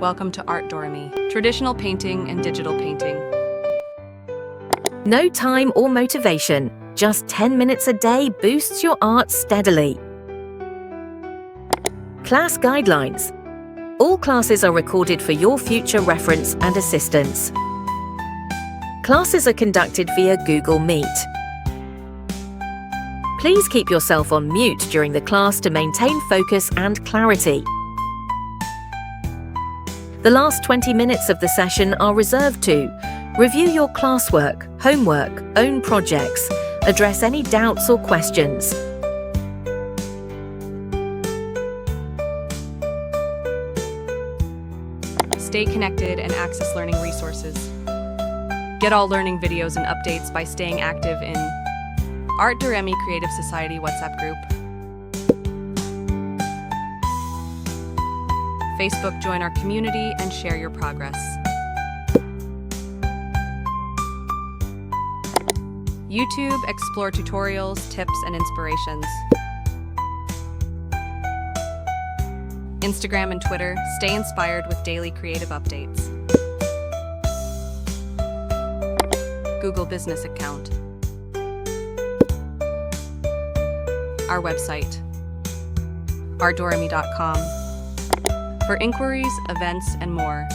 Welcome to Art Dorami, traditional painting and digital painting. No time or motivation, just 10 minutes a day boosts your art steadily. Class guidelines. All classes are recorded for your future reference and assistance. Classes are conducted via Google Meet. Please keep yourself on mute during the class to maintain focus and clarity. The last 20 minutes of the session are reserved to review your classwork, homework, own projects, address any doubts or questions. Stay connected and access learning resources. Get all learning videos and updates by staying active in Art Dorami Creative Society WhatsApp group. Facebook, join our community and share your progress. YouTube, explore tutorials, tips, and inspirations. Instagram and Twitter, stay inspired with daily creative updates. Google Business account. Our website, artdorami.com. For inquiries, events, and more,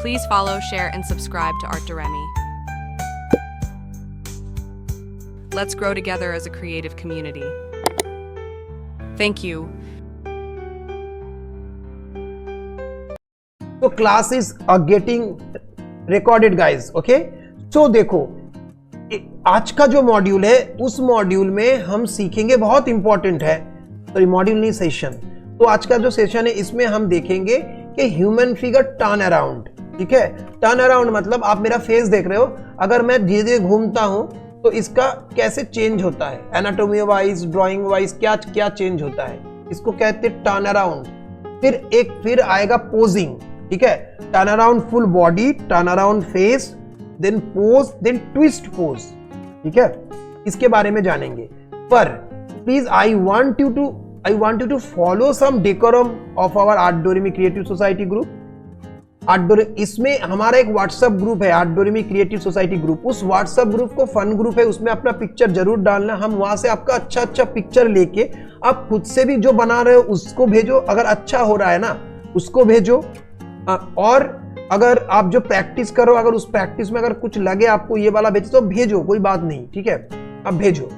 please follow, share, and subscribe to Art Dorami. Let's grow together as a creative community. Thank you. So classes are getting recorded, guys. Okay? So देखो, आज का जो module है उस module में हम सीखेंगे, बहुत इंपॉर्टेंट है, सॉरी मॉड्यूल नहीं सेशन। तो आज का जो सेशन है इसमें हम देखेंगे कि ह्यूमन फिगर टर्न अराउंड। ठीक है, टर्न अराउंड मतलब आप मेरा फेस देख रहे हो, अगर मैं धीरे धीरे घूमता हूं तो इसका कैसे चेंज होता है, एनाटोमी वाइज, ड्राइंग वाइज क्या क्या चेंज होता है, इसको कहते हैं टर्न अराउंड। फिर आएगा पोजिंग। ठीक है, turn around full body, turn around face, then pose, then twist pose. ठीक है, इसके बारे में जानेंगे। पर please I want you to follow some decorum of our art Doremi creative society group. इसमें हमारा एक व्हाट्सएप ग्रुप है, art Doremi creative society group. उस व्हाट्सएप ग्रुप को फन ग्रुप है, उसमें अपना पिक्चर जरूर डालना। हम वहां से आपका अच्छा पिक्चर लेके आप खुद से भी जो बना रहे हो उसको भेजो, अगर अच्छा हो रहा है ना उसको भेजो। और अगर आप जो प्रैक्टिस करो, अगर उस प्रैक्टिस में अगर कुछ लगे आपको ये वाला भेजो तो भेजो, कोई बात नहीं। ठीक है, अब भेजो।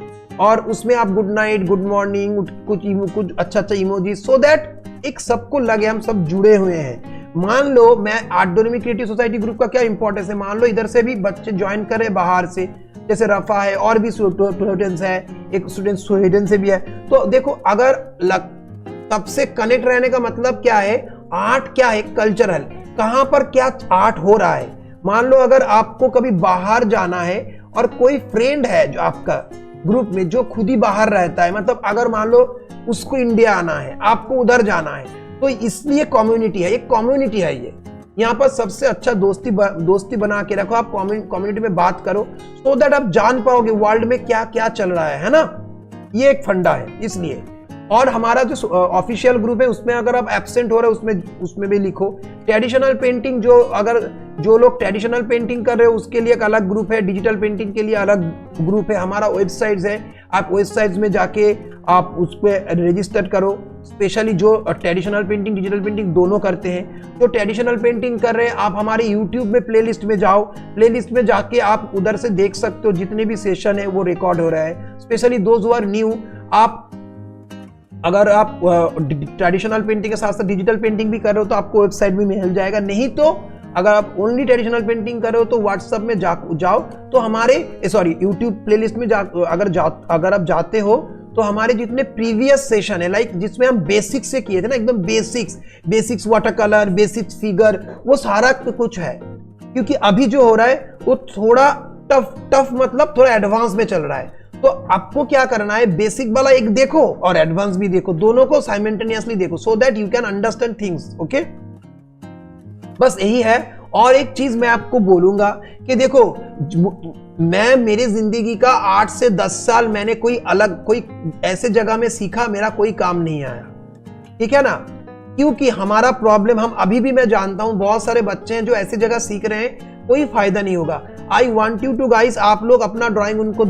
और उसमें आप गुड नाइट, गुड मॉर्निंग, कुछ अच्छा इमोजी, सो दैट एक सबको लगे हम सब जुड़े हुए हैं। मान लो मैं art Doremi creative society group का क्या इंपॉर्टेंस है, मान लो इधर से भी बच्चे ज्वाइन करें बाहर से, जैसे रफा है और भी स्टूडेंट्स है, एक स्टूडेंट स्वीडन से भी है। तो देखो, अगर तब से कनेक्ट रहने का मतलब क्या है, आर्ट क्या है, कल्चरल, कहां पर क्या आर्ट हो रहा है। मान लो अगर आपको कभी बाहर जाना है और कोई फ्रेंड है जो आपका ग्रुप में जो खुद ही बाहर रहता है, मतलब अगर मान लो उसको इंडिया आना है, आपको उधर जाना है, तो इसलिए कम्युनिटी है, एक कम्युनिटी है ये। यहाँ पर सबसे अच्छा दोस्ती बना के रखो, आप कम्युनिटी में बात करो, सो दैट आप जान पाओगे वर्ल्ड में क्या क्या चल रहा है ना। ये एक फंडा है इसलिए। और हमारा जो ऑफिशियल ग्रुप है उसमें अगर आप एब्सेंट हो रहे हो उसमें भी लिखो। ट्रेडिशनल पेंटिंग, जो लोग ट्रेडिशनल पेंटिंग कर रहे हो उसके लिए एक अलग ग्रुप है, डिजिटल पेंटिंग के लिए अलग ग्रुप है। हमारा वेबसाइट्स है, आप वेबसाइट्स में जाके आप उस पर रजिस्टर करो। स्पेशली जो ट्रेडिशनल पेंटिंग, डिजिटल पेंटिंग दोनों करते हैं, जो ट्रेडिशनल पेंटिंग कर रहे हैं आप हमारे यूट्यूब में प्लेलिस्ट में जाओ, प्लेलिस्ट में जाके आप उधर से देख सकते हो, जितने भी सेशन है वो रिकॉर्ड हो रहा है। Specially those who are new, अगर आप ट्रेडिशनल पेंटिंग के साथ साथ डिजिटल पेंटिंग भी कर रहे हो तो आपको वेबसाइट में मिल जाएगा। नहीं तो अगर आप ओनली ट्रेडिशनल पेंटिंग कर रहे हो तो व्हाट्सएप में जाओ तो हमारे यूट्यूब प्लेलिस्ट में अगर आप जाते हो तो हमारे जितने प्रीवियस सेशन है, लाइक जिसमें हम बेसिक्स से किए थे ना, एकदम basics water colour, basics figure, वो सारा कुछ है। क्योंकि अभी जो हो रहा है वो थोड़ा टफ मतलब थोड़ा एडवांस में चल रहा है। तो आपको क्या करना है, बेसिक वाला एक देखो और एडवांस भी देखो, दोनों को साइमल्टेनियसली देखो, सो that you can understand things. Okay, बस यही है। और एक चीज मैं आपको बोलूंगा कि देखो, मैं मेरी जिंदगी का 8 से 10 साल मैंने कोई ऐसे जगह में सीखा, मेरा कोई काम नहीं आया। ठीक है ना, क्योंकि हमारा प्रॉब्लम, हम अभी भी, मैं जानता हूं बहुत सारे बच्चे हैं जो ऐसी जगह सीख रहे हैं, कोई फायदा नहीं होगा। I want you to guys, आप लोग अपना ड्राइंग उनको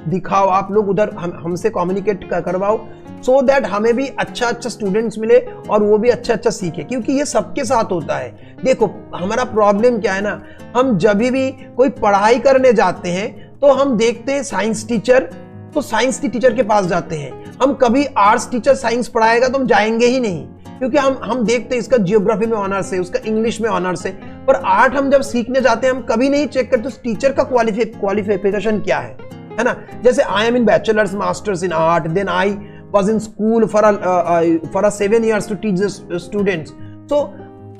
दिखाओ, आप लोग उधर हमसे कम्युनिकेट करवाओ, सो दैट हमें भी अच्छा स्टूडेंट्स मिले और वो भी अच्छा सीखे, क्योंकि ये सबके साथ होता है। देखो हमारा प्रॉब्लम क्या है ना, हम जब भी कोई पढ़ाई करने जाते हैं तो हम देखते हैं साइंस टीचर, तो साइंस की टीचर के पास जाते हैं। हम कभी आर्ट्स टीचर साइंस पढ़ाएगा तो हम जाएंगे ही नहीं, क्योंकि हम देखते हैं इसका जियोग्राफी में ऑनर्स है, उसका इंग्लिश में ऑनर्स है। पर आर्ट हम जब सीखने जाते हैं हम कभी नहीं चेक करते उस टीचर का क्वालिफिकेशन क्या है ना। जैसे I am in bachelors masters in art, then I was in school for a 7 years to teach the students. So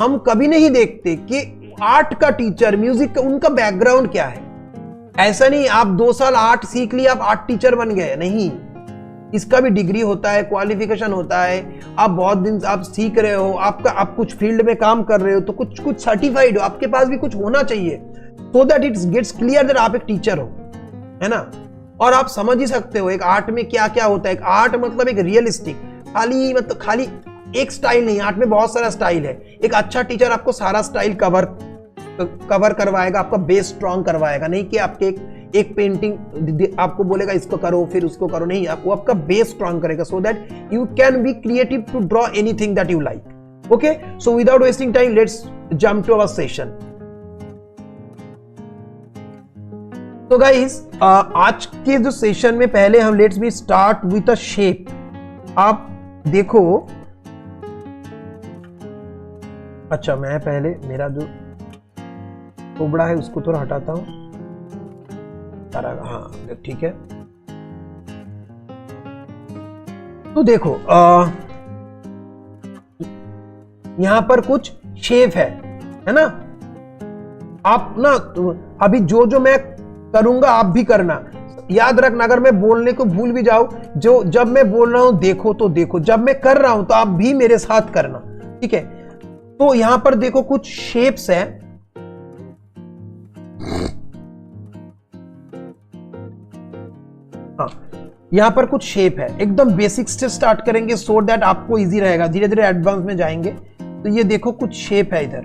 हम कभी नहीं देखते कि आर्ट का टीचर, म्यूजिक का, उनका बैकग्राउंड क्या है। ऐसा नहीं आप 2 साल आर्ट सीख लिया आप आर्ट टीचर बन गए, नहीं, इसका भी डिग्री होता है, क्वालिफिकेशन होता है। आप बहुत दिन आप सीख रहे हो, आप कुछ फील्ड में काम कर रहे हो तो कुछ सर्टिफाइड हो, आपके पास भी कुछ होना चाहिए, so that it gets clear that आप एक टीचर हो, है ना। और आप समझ ही सकते हो एक आर्ट में क्या क्या होता है। एक आर्ट मतलब एक रियलिस्टिक, खाली एक स्टाइल नहीं, आर्ट में बहुत सारा स्टाइल है। एक अच्छा टीचर आपको सारा स्टाइल कवर करवाएगा, आपका बेस स्ट्रॉन्ग करवाएगा, नहीं कि आपके एक पेंटिंग आपको बोलेगा इसको करो फिर उसको करो, नहीं, आपको आपका बेस स्ट्रॉन्ग करेगा, so that you can be creative to draw anything that you like. Okay, so without wasting time let's jump to our session. तो गाइस आज के जो सेशन में पहले हम let's be start with a shape. आप देखो, अच्छा मैं पहले मेरा जो टुकड़ा है उसको थोड़ा हटाता हूं, हाँ ठीक है। तो देखो यहां पर कुछ शेप है ना। आप ना अभी जो मैं करूंगा आप भी करना, याद रखना। अगर मैं बोलने को भूल भी जाऊं, जब मैं बोल रहा हूं देखो तो देखो, जब मैं कर रहा हूं तो आप भी मेरे साथ करना, ठीक है। तो यहां पर देखो कुछ शेप्स है, हाँ यहां पर कुछ शेप है। एकदम बेसिक से स्टार्ट करेंगे सो दैट आपको इजी रहेगा, धीरे धीरे एडवांस में जाएंगे। तो ये देखो कुछ शेप है इधर,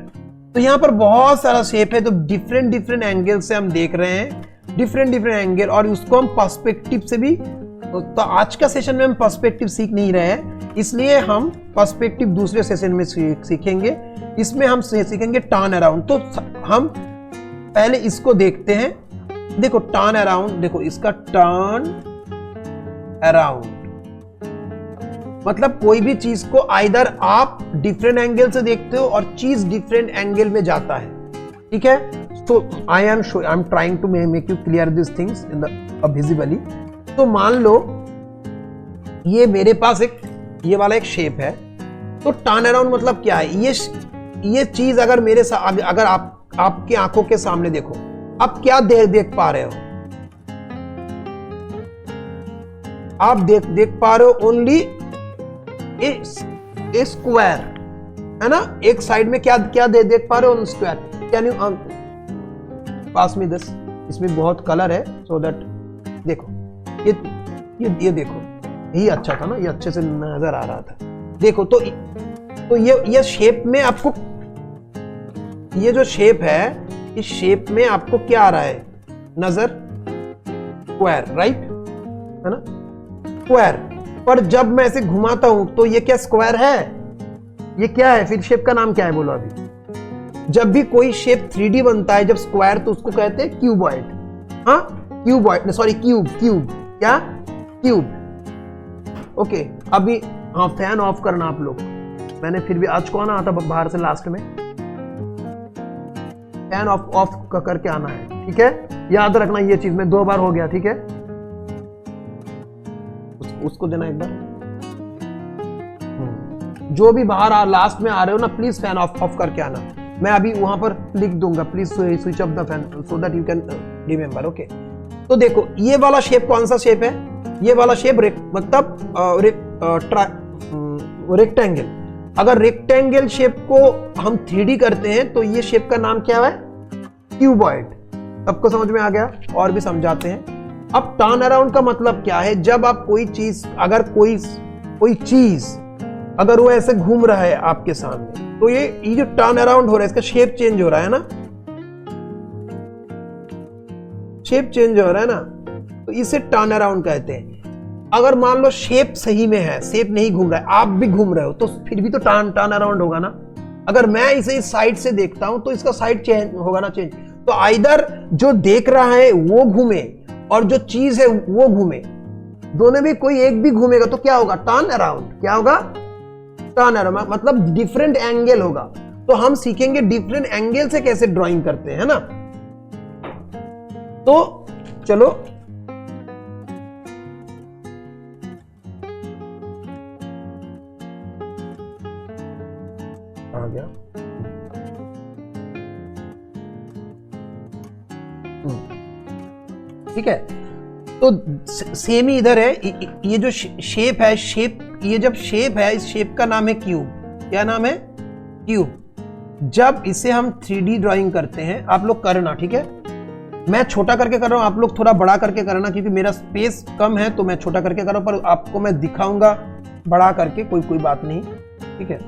तो यहां पर बहुत सारा शेप है। तो डिफरेंट एंगल से हम देख रहे हैं, डिफरेंट एंगल, और उसको हम पर्सपेक्टिव से भी, तो आज का सेशन में हम पर्सपेक्टिव सीख नहीं रहे हैं, इसलिए हम पर्सपेक्टिव दूसरे सेशन में सीखेंगे। इसमें हम सीखेंगे टर्न अराउंड। तो हम पहले इसको देखते हैं। देखो टर्न अराउंड, देखो इसका टर्न अराउंड मतलब कोई भी चीज को आइदर आप डिफरेंट एंगल से देखते हो और चीज डिफरेंट एंगल में जाता है, ठीक है। तो I am trying to make you clear this things in the visibly. तो मान लो ये मेरे पास ये वाला एक शेप है, तो टर्न अराउंड मतलब क्या है, ये चीज अगर मेरे साथ, अगर आपकी आंखों के सामने देखो, आप क्या देख पा रहे हो, आप देख पा रहे हो ओनली ए स्क्वायर, है ना। एक साइड में क्या देख पा रहे हो, स्क्वायर। कैन यू पास में दिस, इसमें बहुत कलर है, सो दैट देखो ये देखो, यही अच्छा था ना, ये अच्छे से नजर आ रहा था। देखो तो ये शेप में आपको, ये जो शेप है, इस शेप में आपको क्या आ रहा है नजर, स्क्वायर, राइट, है ना, स्क्वायर। पर जब मैं ऐसे घुमाता हूं तो ये क्या स्क्वायर है, ये क्या है, फिर शेप का नाम क्या है बोलो अभी। जब भी कोई शेप 3D बनता है, जब स्क्वायर, तो उसको कहते हैं क्यूबॉइड। हाँ क्यूबॉइड, सॉरी क्यूब, क्या क्यूब। ओके, अभी हाँ फैन ऑफ करना आप लोग। मैंने फिर भी आज कौन आना था बाहर से, लास्ट में फैन ऑफ करके आना है, ठीक है। याद रखना ये चीज में 2 बार हो गया, ठीक है। उसको देना एक बार। जो भी बाहर लास्ट में आ रहे हो ना, प्लीज फैन ऑफ करके आना। मैं अभी वहां पर लिख दूंगा, please switch off the fan so that you can remember. Okay, तो देखो ये वाला शेप कौन सा शेप है, ये वाला शेप मतलब रेक्टेंगल। अगर रेक्टेंगल शेप को हम 3D करते हैं तो ये शेप का नाम क्या है, क्यूबॉइड। सबको समझ में आ गया, और भी समझाते हैं। अब टर्न अराउंड का मतलब क्या है, जब आप कोई चीज, अगर कोई चीज अगर वो ऐसे घूम रहा है आपके सामने, तो ये जो टर्न अराउंड हो रहा है, इसका शेप चेंज हो रहा है ना, शेप चेंज हो रहा है ना, तो इसे टर्न अराउंड कहते हैं। अगर मान लो शेप सही में है, शेप नहीं घूम रहा है, आप भी घूम रहे हो, तो फिर भी तो टर्न अराउंड होगा ना। अगर मैं इसे इस साइड से देखता हूं तो इसका साइड चेंज होगा ना, चेंज। तो आइदर जो देख रहा है वो घूमे और जो चीज है वो घूमे, दोनों में कोई एक भी घूमेगा तो क्या होगा, टर्न अराउंड। क्या होगा, टर्न अराउंड, मतलब डिफरेंट एंगल होगा। तो हम सीखेंगे डिफरेंट एंगल से कैसे ड्राइंग करते हैं, है ना। तो चलो आ गया। ठीक है, तो सेम ही इधर है। ये जो शेप है, शेप, ये जब शेप है, इस शेप का नाम है क्यूब। क्या नाम है, क्यूब। जब इसे हम 3D ड्राइंग करते हैं, आप लोग करना, ठीक है। मैं छोटा करके कर रहा हूं, आप लोग थोड़ा बड़ा करके करना, क्योंकि मेरा स्पेस कम है तो मैं छोटा करके कर रहा हूं, पर आपको मैं दिखाऊंगा बड़ा करके, कोई बात नहीं, ठीक है।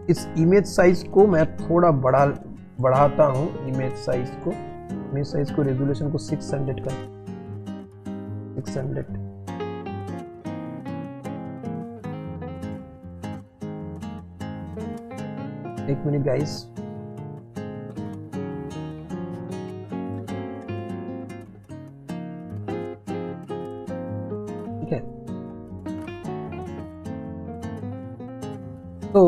इस इमेज साइज को मैं थोड़ा बढ़ाता हूं, इमेज साइज को रेजोल्यूशन को 600 कर, 600। एक मिनट गाइस, ठीक है। तो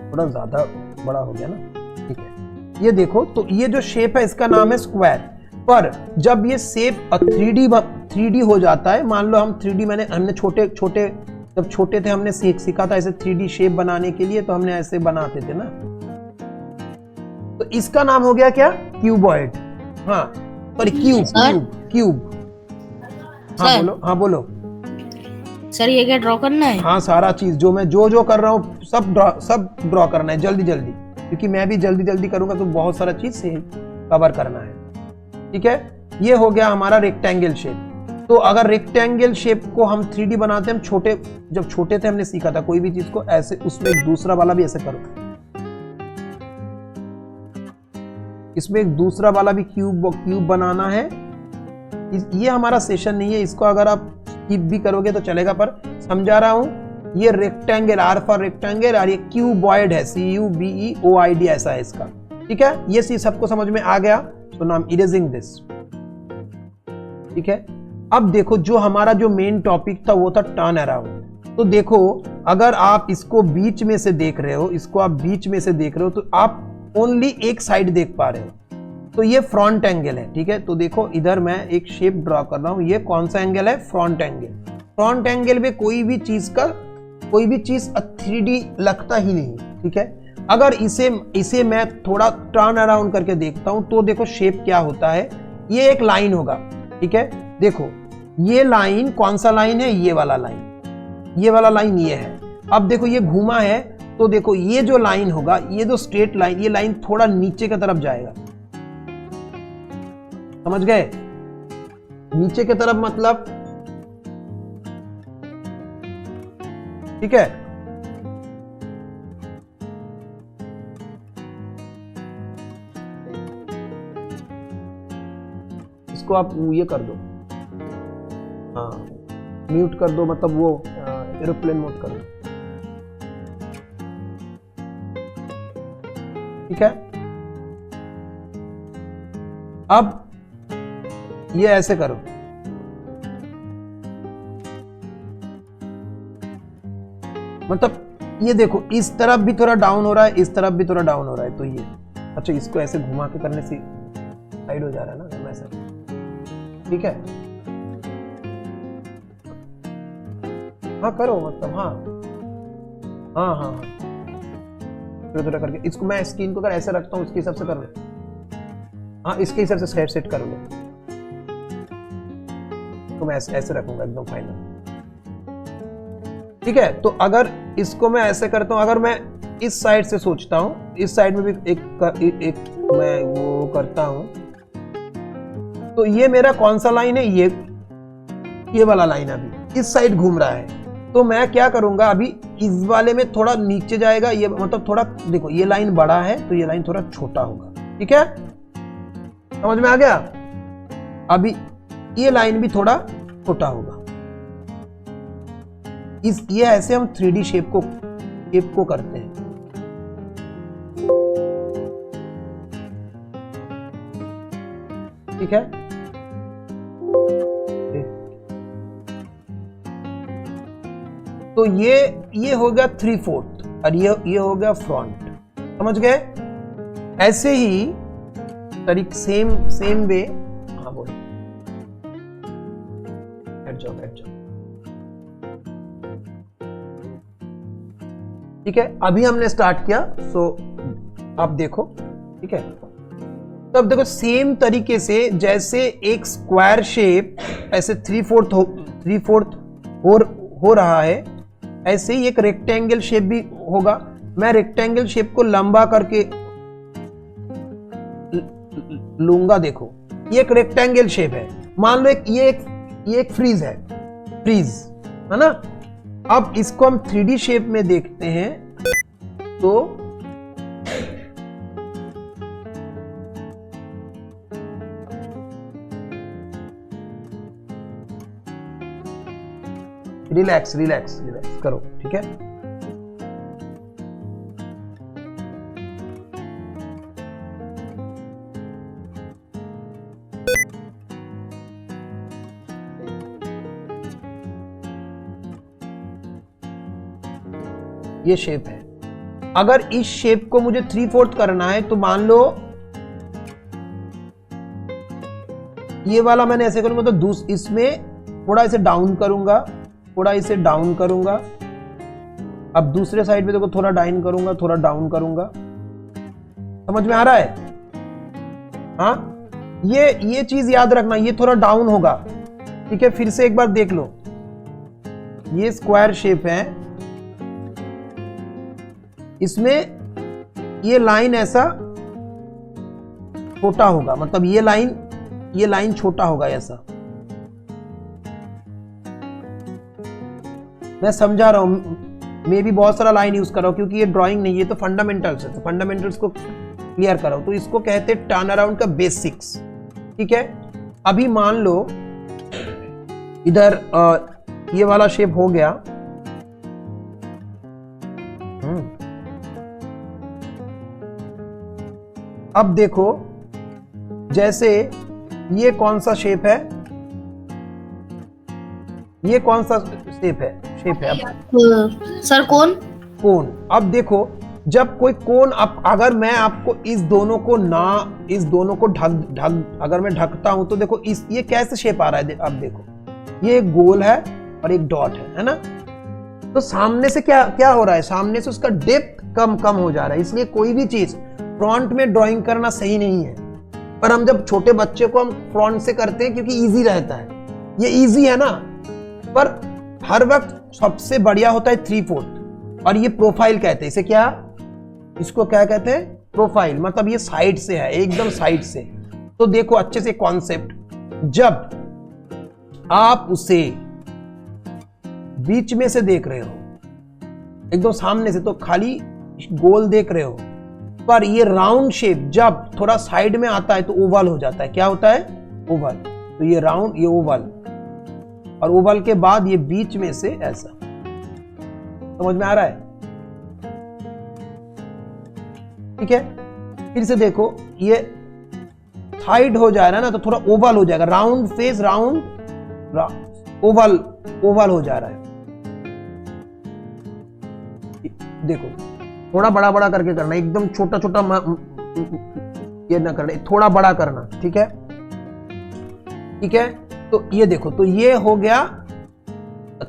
थोड़ा ज्यादा बड़ा हो गया ना, ठीक है। ये देखो, तो ये जो शेप है इसका नाम है स्क्वायर। पर जब ये शेप 3D हो जाता है, मान लो हम 3D, हमने छोटे जब छोटे थे हमने सीखा था ऐसे 3D शेप बनाने के लिए, तो हमने ऐसे बनाते थे ना, तो इसका नाम हो गया क्या, क्यूबॉइड। हाँ, पर क्यूब। हाँ बोलो सर, ये क्या ड्रॉ करना है? हाँ, सारा चीज जो मैं जो कर रहा हूँ सब ड्रॉ करना है जल्दी, क्योंकि मैं भी जल्दी करूंगा तो बहुत सारा चीज से कवर करना है, ठीक है। ये हो गया हमारा रेक्टेंगल शेप। तो अगर रेक्टेंगल शेप को हम 3D बनाते हैं, जब छोटे थे हमने सीखा था कोई भी चीज को ऐसे, उसमें एक दूसरा वाला भी ऐसे करो, इसमें एक दूसरा वाला भी क्यूब बनाना है। ये हमारा सेशन नहीं है, इसको अगर आप स्किप भी करोगे तो चलेगा, पर समझा रहा हूं। ये रेक्टेंगल, आर फॉर रेक्टेंगल, और ये क्यूबॉइड है, CUBEOID ऐसा है इसका, ठीक है। ये चीज सबको समझ में आ गया, तो नाम इरेजिंग दिस, ठीक है। अब देखो, जो हमारा जो मेन टॉपिक था वो था टर्न अराउंड। तो देखो, अगर आप इसको बीच में से देख रहे हो, तो आप ओनली एक साइड देख पा रहे हो, तो ये फ्रंट एंगल है, ठीक है। तो देखो, इधर मैं एक शेप ड्रॉ कर रहा हूं, ये कौन सा एंगल है, फ्रंट एंगल। फ्रंट एंगल में कोई भी चीज 3D लगता ही नहीं, ठीक है। अगर इसे मैं थोड़ा टर्न अराउंड करके देखता हूं, तो देखो शेप क्या होता है। ये एक लाइन होगा, ठीक है। देखो, ये लाइन कौन सा लाइन है, ये वाला लाइन ये है। अब देखो, ये घूमा है, तो देखो ये जो लाइन होगा, ये जो स्ट्रेट लाइन, ये लाइन थोड़ा नीचे की तरफ जाएगा, समझ गए। नीचे की तरफ मतलब, ठीक है। इसको आप ये कर दो, हाँ, म्यूट कर दो, मतलब वो एरोप्लेन मोड कर दो, ठीक है। अब ये ऐसे करो, मतलब ये देखो, इस तरफ भी थोड़ा डाउन हो रहा है, इस तरफ भी थोड़ा डाउन हो रहा है, तो ये, अच्छा, इसको ऐसे घुमा के करने से साइड हो जा रहा है ना, ऐसा, ठीक है। हाँ करो, मतलब हाँ थोड़ा करके इसको मैं स्क्रीन को अगर ऐसे रखता हूँ, उसके हिसाब से कर लो। हाँ, इसके हिसाब से सेट कर लो, तो मैं ऐसे रखूंगा एकदम फाइनल, ठीक है। तो अगर इसको मैं ऐसे करता हूं, अगर मैं इस साइड से सोचता हूं, इस साइड में भी एक मैं वो करता हूं, तो ये मेरा कौन सा लाइन है, ये वाला लाइन अभी इस साइड घूम रहा है। तो मैं क्या करूंगा, अभी इस वाले में थोड़ा नीचे जाएगा, ये मतलब थोड़ा देखो ये लाइन बड़ा है तो ये लाइन थोड़ा छोटा होगा, ठीक है, समझ में आ गया। अभी ये लाइन भी थोड़ा छोटा होगा। ये ऐसे हम 3D शेप को करते हैं। ठीक है, तो ये हो गया 3/4 और ये हो गया फ्रंट, समझ गए। ऐसे ही तरीक सेम वे, हाँ बोलो, बैठ जाओ। ठीक है, अभी हमने स्टार्ट किया, सो आप देखो, ठीक है। तो अब देखो सेम तरीके से जैसे एक स्क्वायर शेप ऐसे 3/4 हो रहा है, ऐसे ही एक रेक्टेंगल शेप भी होगा। मैं रेक्टेंगल शेप को लंबा करके लूंगा। देखो ये एक रेक्टेंगल शेप है, मान लो ये एक फ्रीज है ना। अब इसको हम 3D शेप में देखते हैं, तो रिलैक्स करो, ठीक है। ये शेप है। अगर इस शेप को मुझे 3/4 करना है तो मान लो ये वाला मैंने ऐसे करूंगा, तो इसमें थोड़ा इसे डाउन करूंगा, अब दूसरे साइड पे देखो थोड़ा डाउन करूंगा, समझ में आ रहा है। हाँ, ये चीज याद रखना, ये थोड़ा डाउन होगा, ठीक है। फिर से एक बार देख लो, ये स्क्वायर शेप है, इसमें ये लाइन ऐसा छोटा होगा, मतलब ये लाइन छोटा होगा ऐसा। मैं समझा रहा हूं, मैं भी बहुत सारा लाइन यूज कर रहा हूं क्योंकि ये ड्राइंग नहीं, ये तो फंडामेंटल्स है, तो फंडामेंटल्स को क्लियर करो। तो इसको कहते हैं टर्न अराउंड का बेसिक्स, ठीक है। अभी मान लो इधर ये वाला शेप हो गया, अब देखो जैसे ये कौन सा शेप है, ये कौन सा शेप है सर कोन। अब देखो जब कोई कोन, अगर मैं आपको इस दोनों को ढक अगर मैं ढकता हूं तो देखो ये कैसे शेप आ रहा है। अब देखो ये एक गोल है और एक डॉट है ना। तो सामने से क्या हो रहा है, सामने से उसका डेप्थ कम हो जा रहा है, इसलिए कोई भी चीज फ्रंट में ड्राइंग करना सही नहीं है। पर हम जब छोटे बच्चे को हम फ्रंट से करते हैं क्योंकि इजी रहता है, ये इजी है ना। पर हर वक्त सबसे बढ़िया होता है 3/4, और ये प्रोफाइल कहते हैं इसे। इसको क्या कहते हैं, प्रोफाइल, मतलब ये साइड से है, एकदम साइड से। तो देखो अच्छे से कॉन्सेप्ट, जब आप उसे बीच में से देख रहे हो, एकदम सामने से, तो खाली गोल देख रहे हो, पर ये राउंड शेप जब थोड़ा साइड में आता है तो ओवल हो जाता है। क्या होता है, ओवल। तो ये राउंड, ये ओवल, और ओवल के बाद ये बीच में से ऐसा। समझ में आ रहा है, ठीक है। फिर से देखो ये साइड हो जा रहा है ना, तो थोड़ा ओवल हो जाएगा, राउंड फेस, ओवल हो जा रहा है। देखो थोड़ा बड़ा करके करना, एकदम छोटा ये ना करना, थोड़ा बड़ा करना, ठीक है। तो ये देखो, तो ये हो गया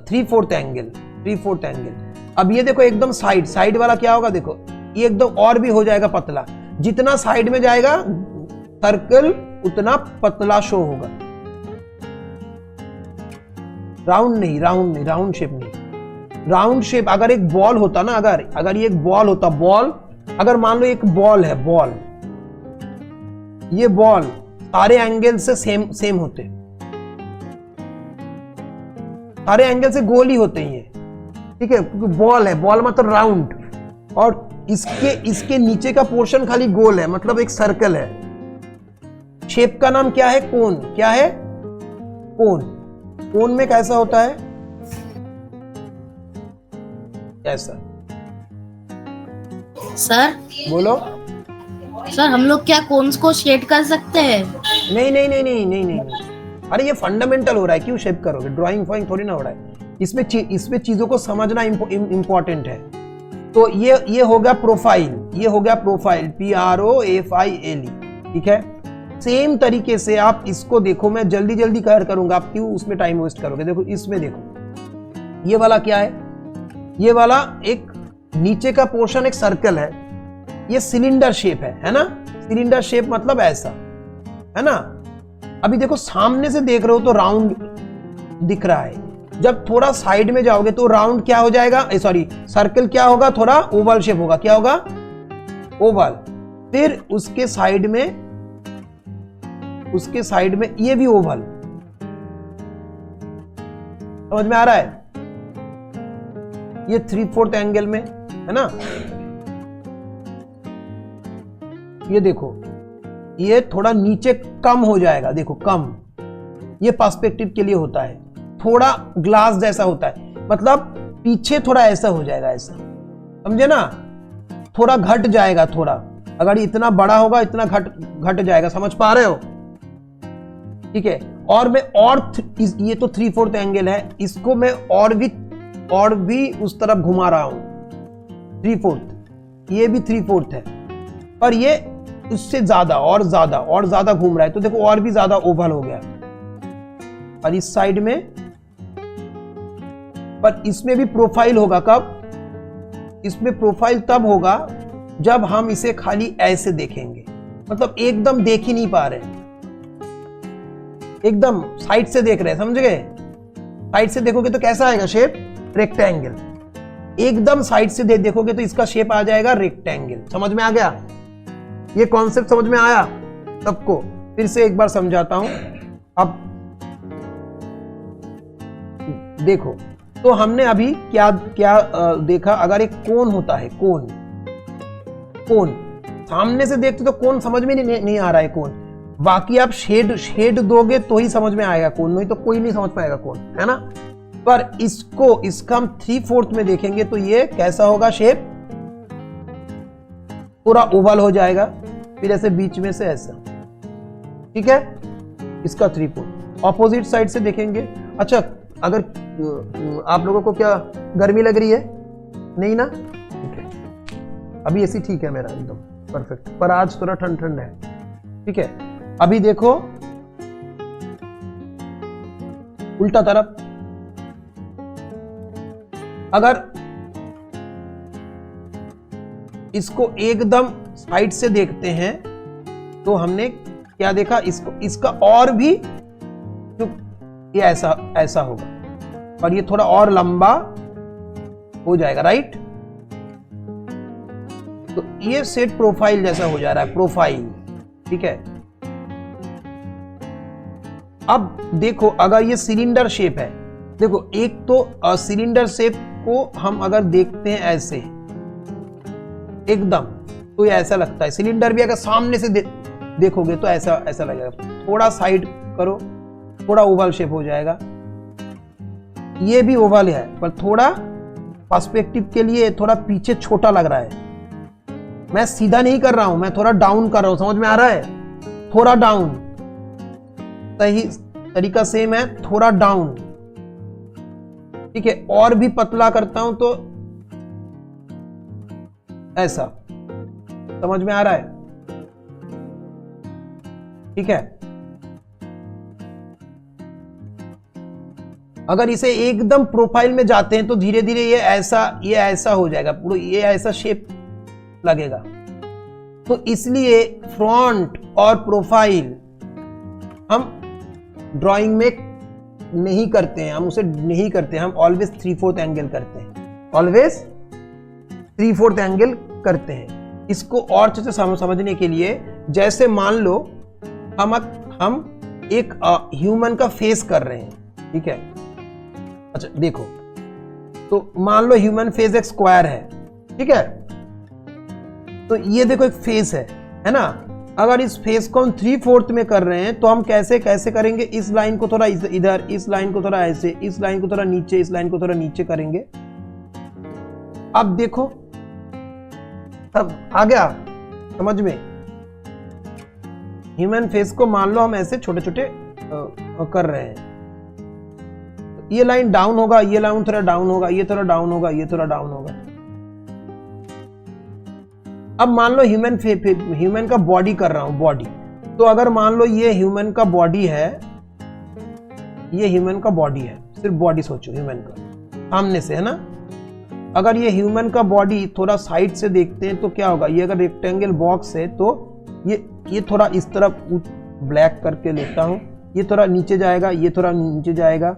3/4 एंगल। अब ये देखो एकदम साइड वाला क्या होगा, देखो ये एकदम और भी हो जाएगा पतला। जितना साइड में जाएगा सर्कल उतना पतला शो होगा। राउंड शेप नहीं। राउंड शेप अगर एक बॉल होता ना, अगर ये एक बॉल होता, अगर मान लो एक बॉल है, ये बॉल सारे एंगल से सेम होते हैं, सारे एंगल से गोल ही होते हैं ये, ठीक है, क्योंकि बॉल है, बॉल मतलब राउंड, और इसके नीचे का पोर्शन खाली गोल है, मतलब एक सर्कल है। शेप का नाम क्या है? कोन। क्या है? कोन। कोन में कैसा होता है? कैसा? सर बोलो। सर हम लोग क्या कोन्स को शेड कर सकते हैं? नहीं नहीं नहीं नहीं नहीं नहीं, अरे ये फंडामेंटल हो रहा है, क्यों शेप करोगे? ड्राइंग फॉइंग थोड़ी ना हो रहा है, इसमें चीजों को समझना इंपॉर्टेंट है। तो ये हो गया प्रोफाइल, ये हो गया प्रोफाइल, PROFILE, ठीक है। सेम तरीके से आप इसको देखो, मैं जल्दी जल्दी करूंगा, आप क्यों उसमें टाइम वेस्ट करोगे? देखो इसमें, देखो ये वाला क्या है? ये वाला एक नीचे का पोर्शन एक सर्कल है, ये सिलेंडर शेप है ना? सिलेंडर शेप मतलब ऐसा है ना। अभी देखो सामने से देख रहे हो तो राउंड दिख रहा है, जब थोड़ा साइड में जाओगे तो राउंड क्या हो जाएगा, सॉरी सर्कल क्या होगा, थोड़ा ओवल शेप होगा। क्या होगा? ओवल। फिर उसके साइड में ये भी ओवल। समझ में आ रहा है? ये 3/4 एंगल में है ना। ये देखो ये थोड़ा नीचे कम हो जाएगा, देखो कम, ये पर्सपेक्टिव के लिए होता है, थोड़ा ग्लास जैसा होता है, मतलब पीछे थोड़ा ऐसा हो जाएगा, ऐसा, समझे ना, थोड़ा घट जाएगा, थोड़ा, अगर इतना बड़ा होगा इतना घट जाएगा, समझ पा रहे हो? ठीक है। और मैं ये तो 3/4 एंगल है, इसको मैं और भी उस तरफ घुमा रहा हूं, 3/4, ये भी 3/4 है, पर ये उससे ज्यादा और ज्यादा घूम रहा है, तो देखो और भी ज्यादा ओवल हो गया। और इस साइड में, पर इसमें भी प्रोफाइल होगा, कब? इसमें प्रोफाइल तब होगा जब हम इसे खाली ऐसे देखेंगे, मतलब एकदम देख ही नहीं पा रहे, एकदम साइड से देख रहे हैं, समझ गए? साइड से देखोगे तो कैसा आएगा शेप? रेक्टेंगल। एकदम साइड से देखोगे तो इसका शेप आ जाएगा रेक्टेंगल। समझ में आ गया? ये कॉन्सेप्ट समझ में आया सबको? फिर से एक बार समझाता हूं। अब देखो, तो हमने अभी क्या देखा? अगर एक कोन होता है, कोन सामने से देखते तो कोन समझ में नहीं आ रहा है कोन, बाकी आप शेड दोगे तो ही समझ में आएगा कोन, नहीं तो कोई नहीं समझ पाएगा कोन, है ना। पर इसका हम 3/4 में देखेंगे तो ये कैसा होगा शेप? पूरा ओवल हो जाएगा, फिर ऐसे बीच में से ऐसा, ठीक है, इसका 3/4। ऑपोजिट साइड से देखेंगे। अच्छा, अगर आप लोगों को क्या गर्मी लग रही है? नहीं ना? ठीक है, अभी ऐसी ठीक है मेरा एकदम परफेक्ट, पर आज थोड़ा ठंड है, ठीक है। अभी देखो उल्टा तरफ, अगर इसको एकदम साइड से देखते हैं तो हमने क्या देखा? इसका और भी ये ऐसा होगा, और ये थोड़ा और लंबा हो जाएगा, राइट। तो ये सेट प्रोफाइल जैसा हो जा रहा है, प्रोफाइल, ठीक है। अब देखो, अगर ये सिलेंडर शेप है, देखो एक तो सिलेंडर शेप को हम अगर देखते हैं ऐसे एकदम, तो ये ऐसा लगता है। सिलेंडर भी अगर सामने से देखोगे तो ऐसा लगेगा। थोड़ा साइड करो, थोड़ा ओवल शेप हो जाएगा। ये भी ओवल है, पर थोड़ा पर्सपेक्टिव के लिए थोड़ा पीछे छोटा लग रहा है। मैं सीधा नहीं कर रहा हूं, मैं थोड़ा डाउन कर रहा हूं, समझ में आ रहा है? थोड़ा डाउन, सही तरीका सेम है, थोड़ा डाउन, ठीक है। और भी पतला करता हूं तो ऐसा, समझ में आ रहा है? ठीक है। अगर इसे एकदम प्रोफाइल में जाते हैं तो धीरे धीरे ये ऐसा हो जाएगा, पूरा ये ऐसा शेप लगेगा। तो इसलिए फ्रंट और प्रोफाइल हम ड्राइंग में नहीं करते हैं, हम उसे नहीं करते हैं, हम ऑलवेज 3/4 एंगल करते हैं, ऑलवेज 3/4 एंगल करते हैं। इसको और अच्छे से समझने के लिए, जैसे मान लो हम एक ह्यूमन का फेस कर रहे हैं, ठीक है। अच्छा देखो, तो मान लो ह्यूमन फेस एक स्क्वायर है, ठीक है। तो ये देखो एक फेस है ना। अगर इस फेस को हम 3/4 में कर रहे हैं तो हम कैसे करेंगे, इस लाइन को थोड़ा इधर, इस लाइन को थोड़ा ऐसे, इस लाइन को थोड़ा नीचे, इस लाइन को थोड़ा नीचे करेंगे। अब देखो, अब आ गया समझ में। ह्यूमन फेस को मान लो हम ऐसे छोटे छोटे कर रहे हैं, ये लाइन डाउन होगा, ये लाइन थोड़ा डाउन होगा, ये थोड़ा डाउन होगा, ये थोड़ा डाउन होगा। अब मान लो ह्यूमन का बॉडी कर रहा हूं, बॉडी। तो अगर मान लो ये ह्यूमन का बॉडी है, ये ह्यूमन का बॉडी है, सिर्फ बॉडी सोचो ह्यूमन का, सामने से, है ना। अगर ये ह्यूमन का बॉडी थोड़ा साइड से देखते हैं तो क्या होगा, ये अगर रेक्टेंगल बॉक्स है तो ये थोड़ा इस तरफ ब्लैक करके लेता हूं, ये थोड़ा नीचे जाएगा, ये थोड़ा नीचे जाएगा,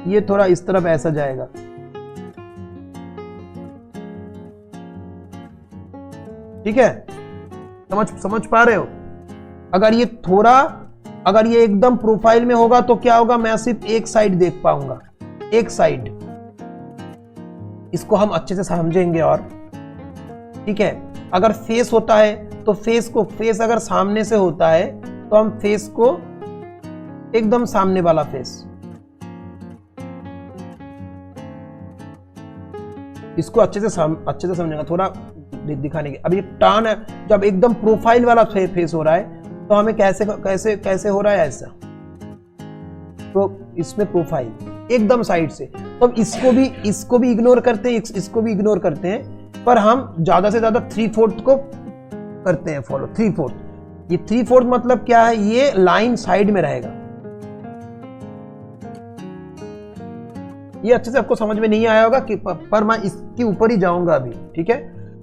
ये थोड़ा इस तरफ ऐसा जाएगा। ठीक है, समझ पा रहे हो। अगर ये एकदम प्रोफाइल में होगा तो क्या होगा, मैं सिर्फ एक साइड देख पाऊंगा, एक साइड। इसको हम अच्छे से समझेंगे और, ठीक है। अगर फेस होता है तो फेस अगर सामने से होता है तो हम फेस को एकदम सामने वाला फेस, इसको अच्छे से समझेंगे, थोड़ा दिखाने के। अब ये टर्न है, जब एकदम प्रोफाइल वाला फेस हो रहा है तो हमें कैसे हो रहा है, ऐसा। तो इसमें प्रोफाइल एकदम साइड से, तो हम इसको भी इग्नोर करते हैं, इसको भी इग्नोर करते हैं, पर हम ज्यादा से ज्यादा 3/4 को करते हैं फॉलो। 3/4, ये 3/4 मतलब क्या है, ये लाइन साइड में रहेगा। ये अच्छे से आपको समझ में नहीं आया होगा कि, पर मैं इसके ऊपर ही जाऊंगा अभी, ठीक है।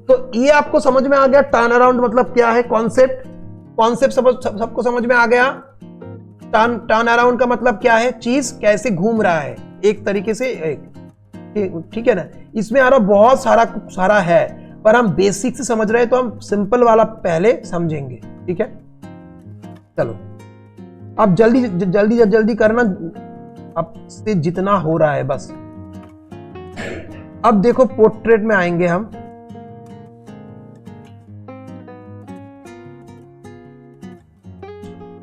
तो ये आपको समझ में आ गया टर्न अराउंड मतलब क्या है, कॉन्सेप्ट सबको समझ में आ गया। टर्न अराउंड का मतलब क्या है, चीज कैसे घूम रहा है एक तरीके से, ठीक है ना। इसमें आ रहा बहुत सारा है, पर हम बेसिक से समझ रहे हैं तो हम सिंपल वाला पहले समझेंगे, ठीक है। चलो अब जल्दी करना, अब से जितना हो रहा है बस। अब देखो पोर्ट्रेट में आएंगे हम।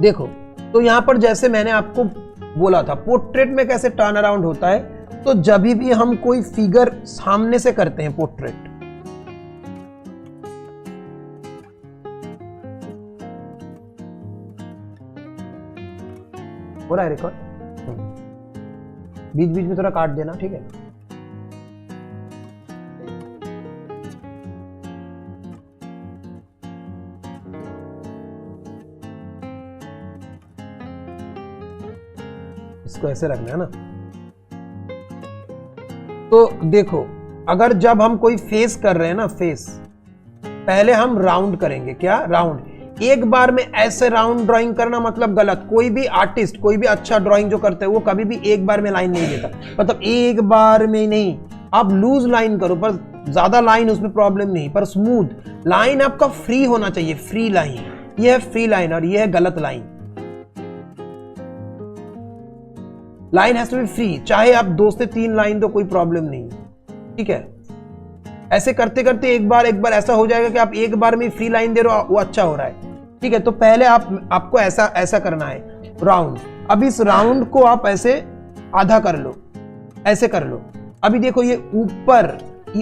देखो, तो यहां पर जैसे मैंने आपको बोला था पोर्ट्रेट में कैसे टर्न अराउंड होता है, तो जब भी हम कोई फिगर सामने से करते हैं, पोर्ट्रेट, हो रहा है रिकॉर्ड, बीच में थोड़ा काट देना, ठीक है। इसको ऐसे रखना है ना। तो देखो, अगर जब हम कोई फेस कर रहे हैं ना, फेस, पहले हम राउंड करेंगे। क्या राउंड? एक बार में ऐसे राउंड ड्राइंग करना मतलब गलत। कोई भी आर्टिस्ट, कोई भी अच्छा ड्राइंग जो करते हैं वो कभी भी एक बार में लाइन नहीं देता, मतलब एक बार में नहीं। आप लूज लाइन करो, पर ज्यादा लाइन उसमें प्रॉब्लम नहीं, पर स्मूथ लाइन आपका फ्री होना चाहिए, फ्री लाइन। ये है फ्री लाइन और ये है गलत line. Line has to be free, चाहे आप 2 से 3 लाइन दो, कोई प्रॉब्लम नहीं, ठीक है। ऐसे करते करते एक बार ऐसा हो जाएगा कि आप एक बार में फ्री लाइन दे रहे हो, वो अच्छा हो रहा है, ठीक है। तो पहले आपको ऐसा करना है, राउंड। अब इस राउंड को आप ऐसे आधा कर लो, ऐसे कर लो। अभी देखो, ये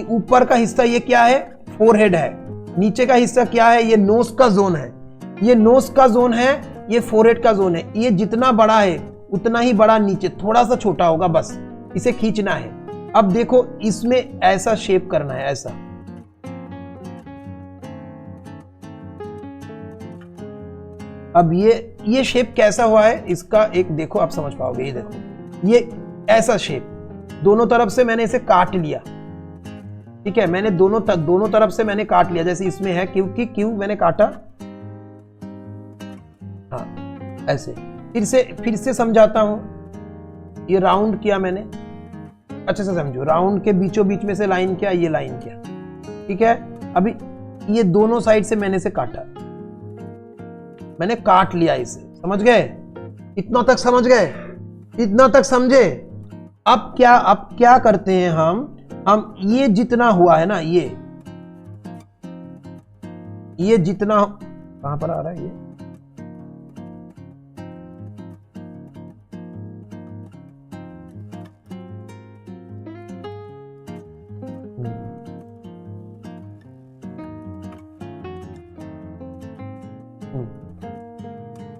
ऊपर का हिस्सा ये क्या है, फोरहेड है। नीचे का हिस्सा क्या है, ये नोज का जोन है। ये नोज का जोन है, ये फोरहेड का जोन है। ये जितना बड़ा है उतना ही बड़ा नीचे, थोड़ा सा छोटा होगा, बस इसे खींचना है। अब देखो, इसमें ऐसा शेप करना है, ऐसा। अब ये शेप कैसा हुआ है, इसका एक देखो, आप समझ पाओगे। ये देखो, ये ऐसा शेप, दोनों तरफ से मैंने इसे काट लिया, ठीक है। मैंने दोनों तरफ से मैंने काट लिया, जैसे इसमें है क्योंकि क्यों मैंने काटा, हाँ ऐसे। फिर से समझाता हूं। ये राउंड किया मैंने, अच्छे से समझो। राउंड के बीचों बीच में से लाइन किया, ये लाइन किया, ठीक है। अभी ये दोनों साइड से मैंने इसे काटा, मैंने काट लिया इसे, समझ गए? इतना तक समझ गए? इतना तक समझे? अब क्या करते हैं हम ये जितना हुआ है ना, ये जितना कहां पर आ रहा है ये,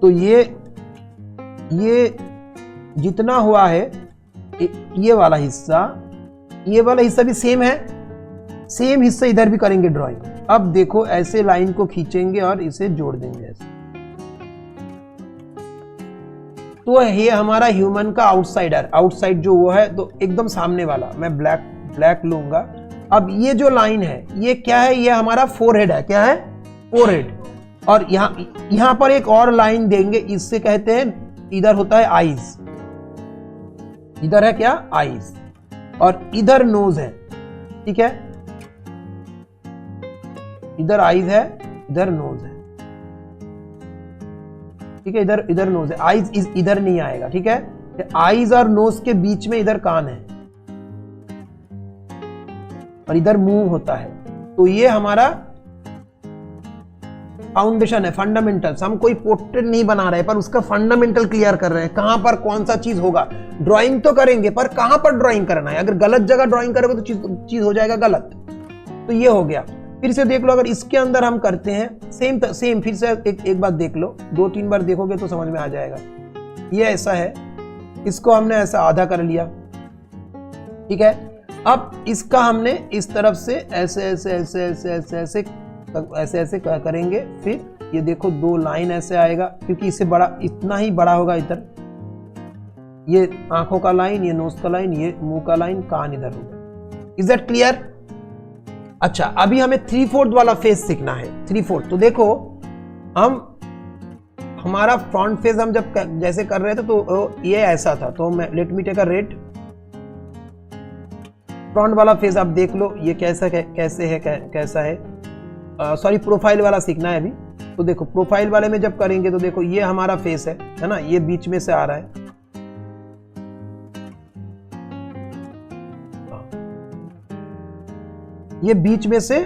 तो ये जितना हुआ है, ये वाला हिस्सा भी सेम है, सेम हिस्सा इधर भी करेंगे ड्राइंग। अब देखो ऐसे लाइन को खींचेंगे और इसे जोड़ देंगे ऐसे। तो ये हमारा ह्यूमन का आउटसाइड जो वो है, तो एकदम सामने वाला मैं ब्लैक लूंगा। अब ये जो लाइन है ये क्या है? ये हमारा फोरहेड है। क्या है? फोरहेड। और यहां पर एक और लाइन देंगे, इससे कहते हैं, इधर होता है आईज। इधर है क्या? आईज। और इधर नोज है। ठीक है, इधर आईज है, इधर नोज है। ठीक है, इधर नोज है, आईज इधर नहीं आएगा। ठीक है, आईज और नोज के बीच में इधर कान है और इधर मुंह होता है। तो ये हमारा फाउंडेशन है, फंडामेंटल्स। हम कोई पोर्ट्रेट नहीं बना रहे, पर उसका फंडामेंटल क्लियर कर रहे हैं, कहां पर कौन सा चीज होगा। ड्राइंग तो करेंगे, पर कहां पर ड्राइंग करना है। अगर गलत जगह ड्राइंग करोगे तो चीज हो जाएगा गलत। तो ये हो गया। फिर से देख लो, अगर इसके अंदर हम करते हैं सेम फिर से एक बार देख लो, 2-3 बार देखोगे तो समझ में आ जाएगा। ये ऐसा है, इसको हमने ऐसा आधा कर लिया। ठीक है, अब इसका हमने इस तरफ से ऐसे करेंगे। फिर ये देखो 2 लाइन ऐसे आएगा, क्योंकि इससे बड़ा इतना ही बड़ा होगा इधर। ये आंखों का लाइन, ये नोज का लाइन, ये मुंह का लाइन, कान इधर होगा। Is that clear? अच्छा, अभी हमें 3/4 वाला फेस सीखना है। 3/4 तो देखो, हमारा फ्रंट फेस हम जब जैसे कर रहे थे तो ये ऐसा था। तो मैं let me take a red. Front वाला फेस आप देख लो, ये कैसा है। सॉरी, प्रोफाइल वाला सीखना है अभी। तो देखो, प्रोफाइल वाले में जब करेंगे तो देखो, ये हमारा फेस है ना, ये बीच में से आ रहा है। ये बीच में से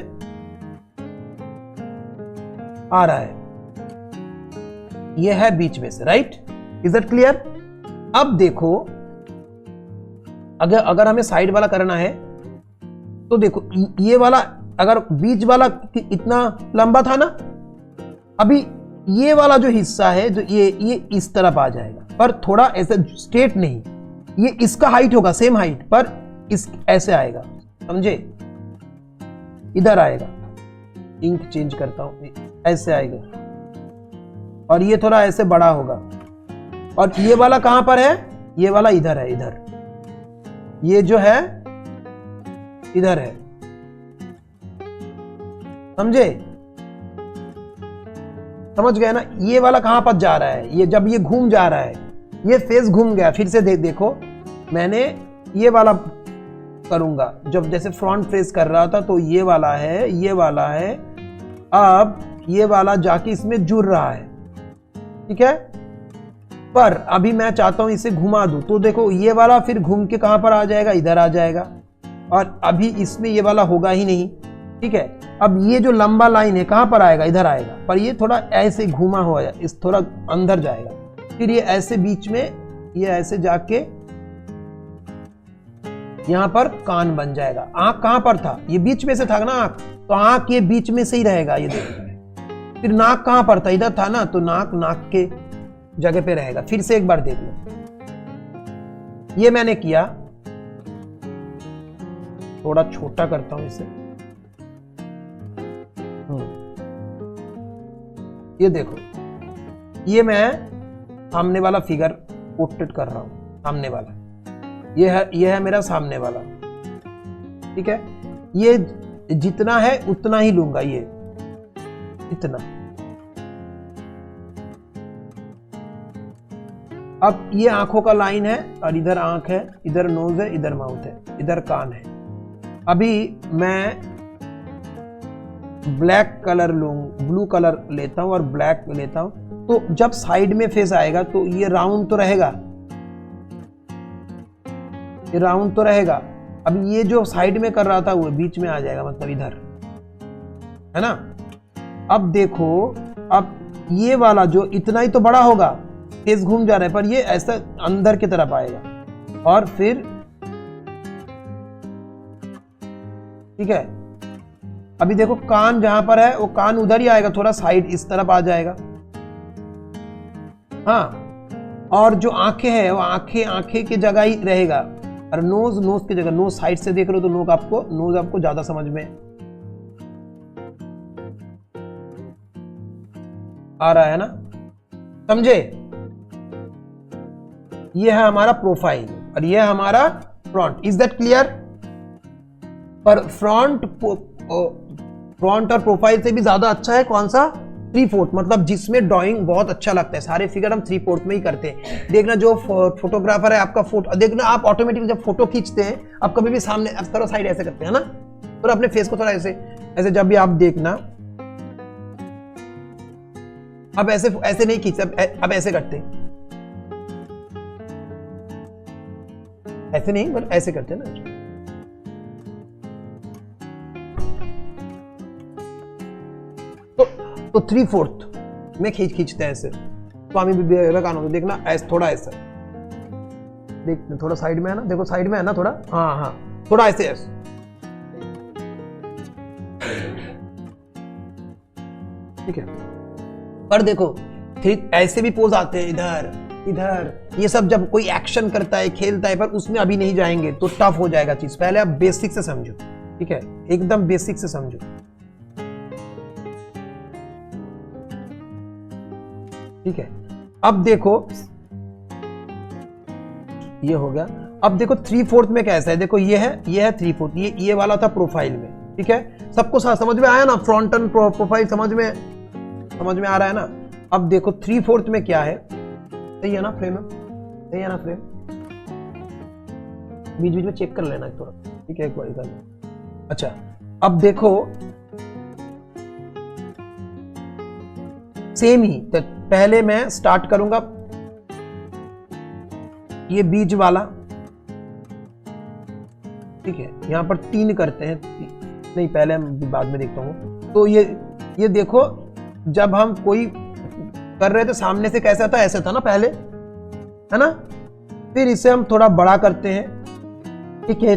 आ रहा है, ये है बीच में से, राइट? Is that clear? अब देखो, अगर हमें साइड वाला करना है तो देखो, ये वाला अगर बीच वाला इतना लंबा था ना, अभी ये वाला जो हिस्सा है, जो ये इस तरफ आ जाएगा, पर थोड़ा ऐसे स्ट्रेट नहीं। ये इसका हाइट होगा, सेम हाइट, पर इस ऐसे आएगा, समझे? इधर आएगा। इंक चेंज करता हूं, ऐसे आएगा। और ये थोड़ा ऐसे बड़ा होगा। और ये वाला कहां पर है? ये वाला इधर है, इधर। ये जो है इधर है, समझे? समझ गए ना? ये वाला कहां पर जा रहा है? ये जब ये घूम जा रहा है, ये फेस घूम गया। फिर से देखो, मैंने ये वाला करूंगा, जब जैसे फ्रंट फेस कर रहा था तो ये वाला है, ये वाला है। अब ये वाला जाके इसमें जुड़ रहा है। ठीक है, पर अभी मैं चाहता हूं इसे घुमा दूं। तो देखो, ये वाला फिर घूम के कहां पर आ जाएगा? इधर आ जाएगा। और अभी इसमें ये वाला होगा ही नहीं। ठीक है, अब ये जो लंबा लाइन है कहां पर आएगा? इधर आएगा। पर ये थोड़ा ऐसे घुमा हुआ है, इस थोड़ा अंदर जाएगा। फिर ये ऐसे बीच में, ये ऐसे जाके यहां पर कान बन जाएगा। आंख कहां पर था? ये बीच में से था ना आंख, तो आंख ये बीच में से ही रहेगा। ये देखो, फिर नाक कहां पर था? इधर था ना, तो नाक के जगह पे रहेगा। फिर से एक बार देख लो, ये मैंने किया। थोड़ा छोटा करता हूं इसे। ये देखो, ये मैं सामने वाला फिगर पोर्ट्रेट कर रहा हूं, सामने वाला। ये है मेरा सामने वाला। ठीक है, ये जितना है उतना ही लूंगा, ये इतना। अब ये आंखों का लाइन है, और इधर आंख है, इधर नोज है, इधर माउथ है, इधर कान है। अभी मैं ब्लैक कलर ब्लू कलर लेता हूं और ब्लैक लेता हूं। तो जब साइड में फेस आएगा तो ये राउंड तो रहेगा, ये राउंड तो रहेगा। अब ये जो साइड में कर रहा था वो बीच में आ जाएगा, मतलब इधर, है ना। अब देखो, अब ये वाला जो इतना ही तो बड़ा होगा, फेस घूम जा रहा है, पर ये ऐसा अंदर की तरफ आएगा और फिर ठीक है। अभी देखो कान जहां पर है वो कान उधर ही आएगा, थोड़ा साइड इस तरफ आ जाएगा। हाँ, और जो आंखें हैं वो आंखें की जगह ही रहेगा, और नोज की जगह। नोज साइड से देख रहे हो तो नोज आपको ज्यादा समझ में आ रहा है ना, समझे। ये है हमारा प्रोफाइल और ये है हमारा फ्रंट। Is that clear. पर फ्रंट और प्रोफाइल से भी ज्यादा अच्छा है कौन सा, 3/4, मतलब जिसमें ड्राइंग बहुत अच्छा लगता है। सारे फिगर हम 3/4 में ही करते हैं। देखना जो फोटोग्राफर है आपका फोटो देखना, आप ऑटोमेटिक जब फोटो खींचते हैं आप कभी भी सामने अब थोड़ा साइड ऐसे करते हैं ना, तो अपने फेस को थोड़ा ऐसे जब भी आप देखना, अब ऐसे नहीं खींचते, अब ऐसे करते, ऐसे नहीं बट ऐसे करते हैं ना। तो 3/4 में खींचते हैं ऐसे। स्वामी विवेकानंद देखना ऐसे, थोड़ा ऐसा देखना, थोड़ा साइड में है ना, देखो साइड में है ना थोड़ा, हाँ थोड़ा ऐसे ठीक है। पर देखो ऐसे भी पोज आते हैं, इधर ये सब जब कोई एक्शन करता है, खेलता है, पर उसमें अभी नहीं जाएंगे तो टफ हो जाएगा चीज। पहले आप बेसिक से समझो, ठीक है, एकदम बेसिक से समझो, ठीक है। अब देखो ये हो गया। अब देखो 3/4 में कैसा है, देखो ये है 3/4, ये वाला था प्रोफाइल में, ठीक है। सबको समझ में आया ना, फ्रंट एंड प्रोफाइल समझ में आ रहा है ना। अब देखो 3/4 में क्या है, सही है ना फ्रेम, सही है ना फ्रेम, बीच में चेक कर लेना थोड़ा, ठीक है, एक बार कर। अच्छा अब देखो सेम ही, तो पहले मैं स्टार्ट करूंगा ये बीच वाला, ठीक है। यहां पर 3 करते हैं, नहीं पहले हम बाद में देखता हूं। तो ये देखो, जब हम कोई कर रहे थे सामने से कैसा था, ऐसा था ना पहले, है ना। फिर इसे हम थोड़ा बड़ा करते हैं, ठीक है।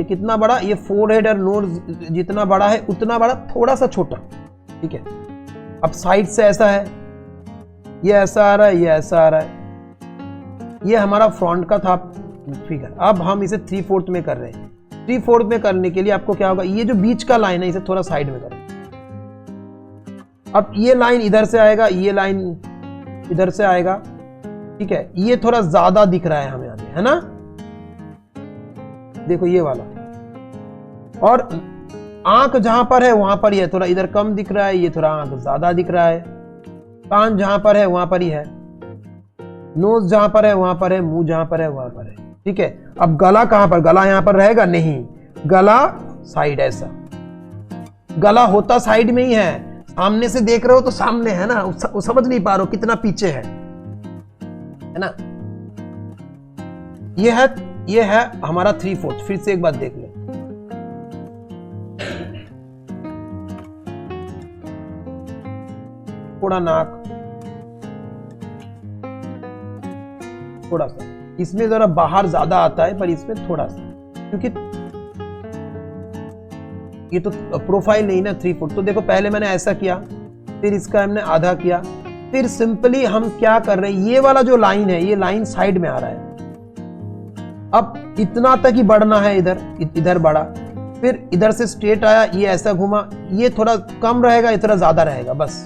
कितना बड़ा, ये फोरहेड और नोज जितना बड़ा है उतना बड़ा, थोड़ा सा छोटा, ठीक है। अब साइड से ऐसा है, ये ऐसा आ रहा है, ये ऐसा आ रहा है, ये हमारा फ्रंट का था फिगर। अब हम इसे 3/4 में कर रहे हैं। 3/4 में करने के लिए आपको क्या होगा, ये जो बीच का लाइन है इसे थोड़ा साइड में करें। अब ये लाइन इधर से आएगा, ये लाइन इधर से आएगा, ठीक है। ये थोड़ा ज्यादा दिख रहा है हमें आगे, है ना, देखो ये वाला। और आंख जहां पर है वहां पर ही है, थोड़ा इधर कम दिख रहा है, ये थोड़ा आंख ज्यादा दिख रहा है। कान जहां पर है वहां पर ही है, नोज जहां पर है वहां पर है, मुंह जहां पर है वहां पर है, ठीक है। अब गला कहां पर, गला यहां पर रहेगा नहीं, गला साइड ऐसा, गला होता साइड में ही है। सामने से देख रहे हो तो सामने है ना, वो समझ नहीं पा रहे हो कितना पीछे है ना। ये है हमारा 3/4। फिर से एक बात देख ले, थोड़ा नाक, थोड़ा सा इसमें जरा बाहर ज्यादा आता है, पर इसमें थोड़ा सा, क्योंकि ये तो प्रोफाइल नहीं ना 3/4। तो देखो पहले मैंने ऐसा किया, फिर इसका हमने आधा किया, फिर सिंपली हम क्या कर रहे हैं, ये वाला जो लाइन है ये लाइन साइड में आ रहा है। अब इतना तक ही बढ़ना है, इधर बढ़ा, फिर इधर से स्ट्रेट आया, ये ऐसा घुमा, ये थोड़ा कम रहेगा, ये थोड़ा ज्यादा रहेगा बस,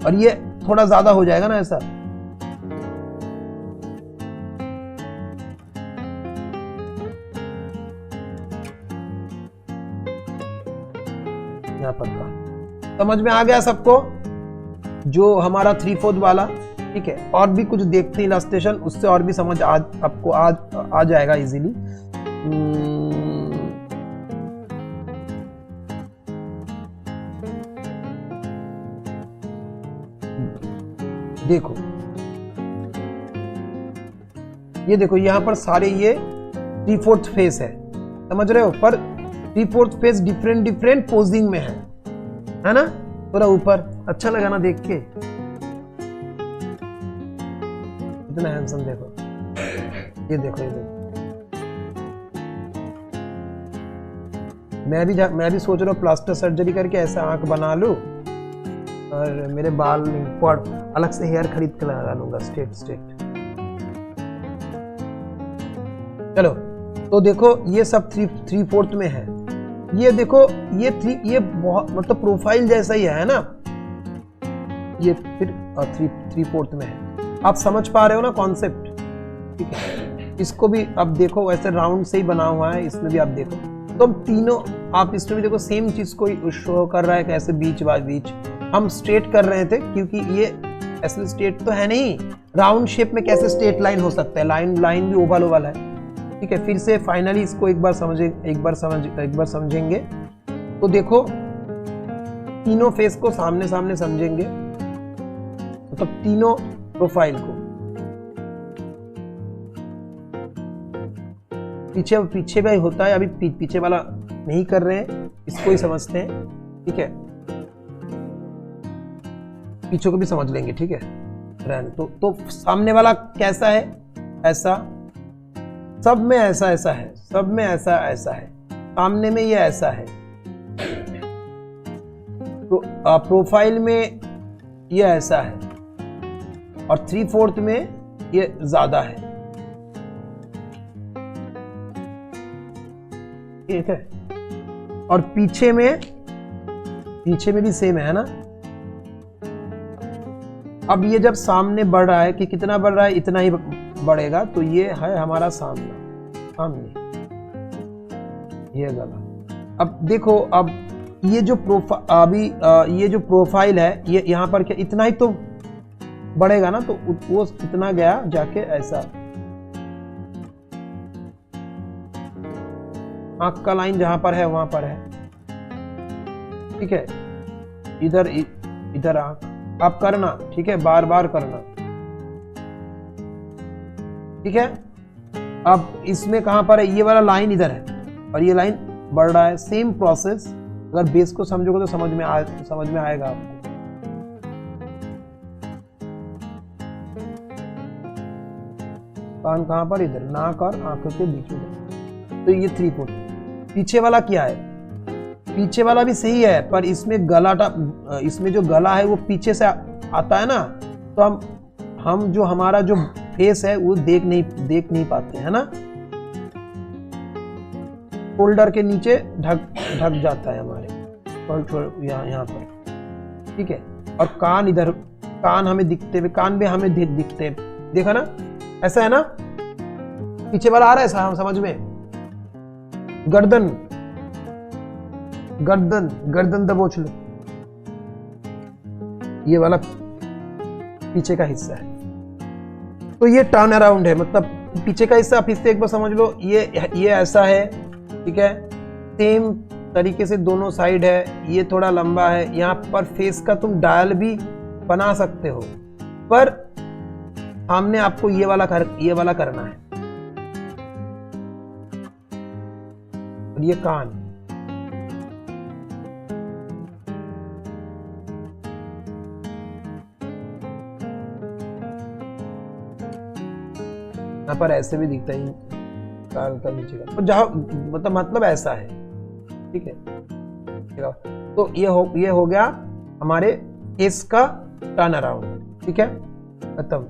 और ये थोड़ा ज्यादा हो जाएगा ना ऐसा। यहां पर था, समझ में आ गया सबको, जो हमारा 3/4 वाला, ठीक है। और भी कुछ देखते हैं इलस्ट्रेशन, उससे और भी समझ आपको आ जाएगा इजीली। देखो ये देखो यहाँ पर सारे ये 3/4 फेस है, समझ रहे हो, पर 3/4 फेस डिफरेंट डिफरेंट पोजिंग में है ना। थोड़ा ऊपर अच्छा लगा ना देख के, इतना हैंडसम देखो, ये देखो ये देखो। मैं भी सोच रहा हूँ प्लास्टर सर्जरी करके ऐसा आंख बना लूं और मेरे बाल अलग से हेयर खरीद के लगा लूंगा स्ट्रेट। चलो तो देखो ये सब 3/4 में है। ये देखो ये बहुत मतलब प्रोफाइल जैसा ही है ना, ये फिर 3/4 में है। आप समझ पा रहे हो ना कॉन्सेप्ट, ठीक है। इसको भी अब देखो वैसे राउंड से ही बना हुआ है, इसमें भी आप देखो तो तीनों आप इसमें भी देखो सेम चीज को शो कर रहा है, कैसे बीच बाय बीच हम स्ट्रेट कर रहे थे क्योंकि ये ऐसे स्ट्रेट तो है नहीं, राउंड शेप में कैसे स्ट्रेट लाइन हो सकता है, लाइन भी ओवल है, ठीक है। फिर से फाइनली इसको एक बार समझेंगे तो देखो तीनों फेस को सामने सामने समझेंगे, मतलब तीनों प्रोफाइल को। पीछे भी होता है, अभी पीछे वाला नहीं कर रहे हैं, इसको ही समझते हैं, ठीक है। पीछे को भी समझ लेंगे, ठीक है। तो सामने वाला कैसा है, ऐसा, सब में ऐसा ऐसा है, सब में ऐसा ऐसा है, सामने में ये ऐसा है, प्रोफाइल में ये ऐसा है और 3/4 में ये ज्यादा है, ठीक है। और पीछे में भी सेम है ना। अब ये जब सामने बढ़ रहा है कि कितना बढ़ रहा है, इतना ही बढ़ेगा, तो ये है हमारा सामने ये गला। अब देखो अब ये जो ये जो प्रोफाइल है, ये यहाँ पर क्या इतना ही तो बढ़ेगा ना, तो वो इतना गया जाके ऐसा, आंख का लाइन जहां पर है वहां पर है, ठीक है। इधर आंख आप करना, ठीक है, बार बार करना, ठीक है। अब इसमें कहां पर है, ये वाला लाइन इधर है और ये लाइन बढ़ रहा है, सेम प्रोसेस। अगर बेस को समझोगे तो समझ में आएगा आपको। कान कहां पर, इधर, नाक और आंखों के बीच में, तो ये 3/4। पीछे वाला क्या है, पीछे वाला भी सही है, पर इसमें इसमें जो गला है वो पीछे से आता है ना, तो हम जो हमारा जो फेस है वो देख नहीं पाते है ना, शोल्डर के नीचे ढक जाता है हमारे यहाँ पर, ठीक है। और कान इधर, कान हमें दिखते हुए, कान भी हमें दिखते, देखा ना, ऐसा है ना। पीछे वाला आ रहा है हम समझ में, गर्दन दबोच लो, ये वाला पीछे का हिस्सा है, तो ये टर्न अराउंड है, मतलब पीछे का हिस्सा। आप इससे एक बार समझ लो, ये ऐसा है, ठीक है, सेम तरीके से दोनों साइड है, ये थोड़ा लंबा है। यहाँ पर फेस का तुम डायल भी बना सकते हो, पर सामने आपको ये वाला करना है। और ये कान, यहाँ पर ऐसे भी दिखता है, कान का नीचे का, जहां मतलब ऐसा है, ठीक है। तो ये हो गया हमारे फेस का टर्न अराउंड, ठीक है, खत्म।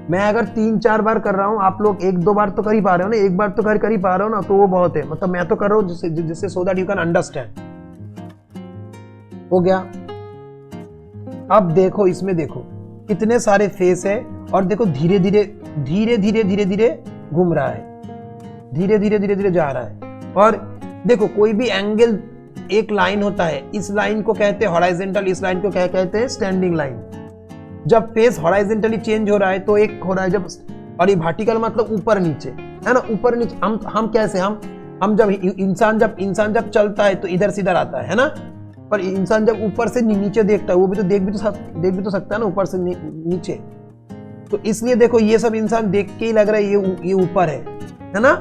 मैं अगर 3-4 बार कर रहा हूं, आप लोग 1-2 बार तो कर ही पा रहे हो ना, एक बार तो कर ही पा रहे हो ना, तो वो बहुत है। मतलब मैं तो कर रहा हूं जिससे सो दैट यू कैन अंडरस्टैंड। हो गया। अब देखो, इसमें देखो कितने सारे फेस है, और देखो धीरे धीरे घूम रहा है, धीरे धीरे जा रहा है। और देखो कोई भी एंगल, एक लाइन होता है, इस लाइन को कहते हैं हॉराइजेंटल, इस लाइन को क्या कहते हैं, स्टैंडिंग लाइन। जब फेस हॉराइजेंटली चेंज हो रहा है तो एक हो रहा है, जब, और ये वर्टिकल मतलब ऊपर नीचे है ना, ऊपर नीचे। हम कैसे, हम जब इंसान जब चलता है तो इधर से इधर आता है ना, पर इंसान जब ऊपर से नीचे देखता है, वो भी तो देख भी तो सकता है ना ऊपर से नीचे। तो इसलिए देखो ये सब इंसान देख के ही लग रहा है ये ऊपर है ना,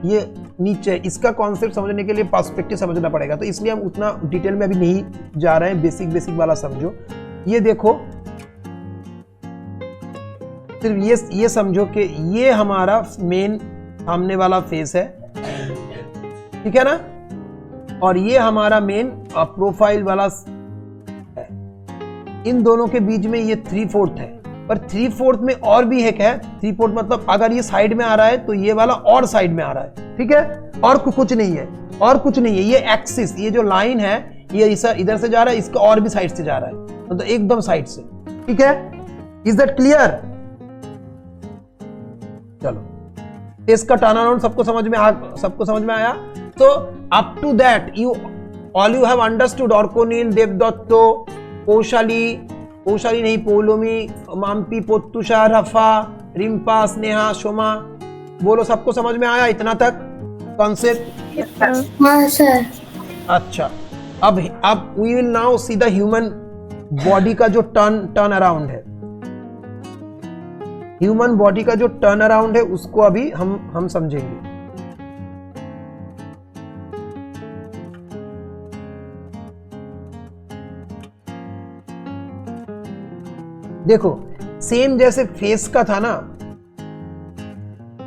ये नीचे है। इसका कॉन्सेप्ट समझने के लिए पर्सपेक्टिव समझना पड़ेगा, तो इसलिए हम उतना डिटेल में अभी नहीं जा रहे हैं, बेसिक वाला समझो। ये देखो, सिर्फ ये समझो कि ये हमारा मेन सामने वाला फेस है, ठीक है ना, और ये हमारा मेन प्रोफाइल वाला है। इन दोनों के बीच में ये 3/4 है, पर 3/4 में और भी एक है। 3/4 मतलब अगर ये साइड में आ रहा है तो ये वाला और साइड में आ रहा है, ठीक है, और कुछ नहीं है, और कुछ नहीं है। ये एक्सिस, ये जो लाइन है ये इधर से जा रहा है, इसका और भी साइड से जा रहा है, मतलब एकदम साइड से, ठीक है। Is that clear? चलो, इसका टर्न अराउंड सबको समझ में आया। तो up to that all you have understood Arkonil, देवदत्तो, पोशाली नहीं, पोलोमी, माम्पी, पोत्तुषा, रफा, रिम्पा, स्नेहा, शोमा, बोलो सबको समझ में आया इतना तक कॉन्सेप्ट? हाँ सर। अच्छा, अब we will now see the human body का जो टर्न अराउंड है। ह्यूमन बॉडी का जो टर्न अराउंड है उसको अभी हम समझेंगे। देखो, सेम जैसे फेस का था ना,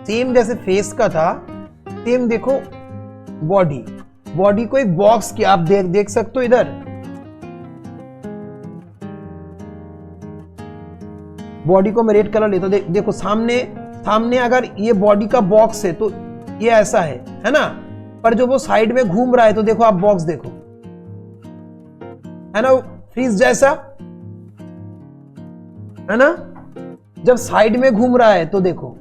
सेम देखो बॉडी को एक बॉक्स किया, आप देख सकते हो इधर। बॉडी को मैं रेड कलर लेता हूं, देखो सामने अगर ये बॉडी का बॉक्स है तो ये ऐसा है ना, पर जो वो साइड में घूम रहा है तो देखो आप बॉक्स देखो, है ना, फ्रीज जैसा है ना। जब साइड में घूम रहा है तो देखो,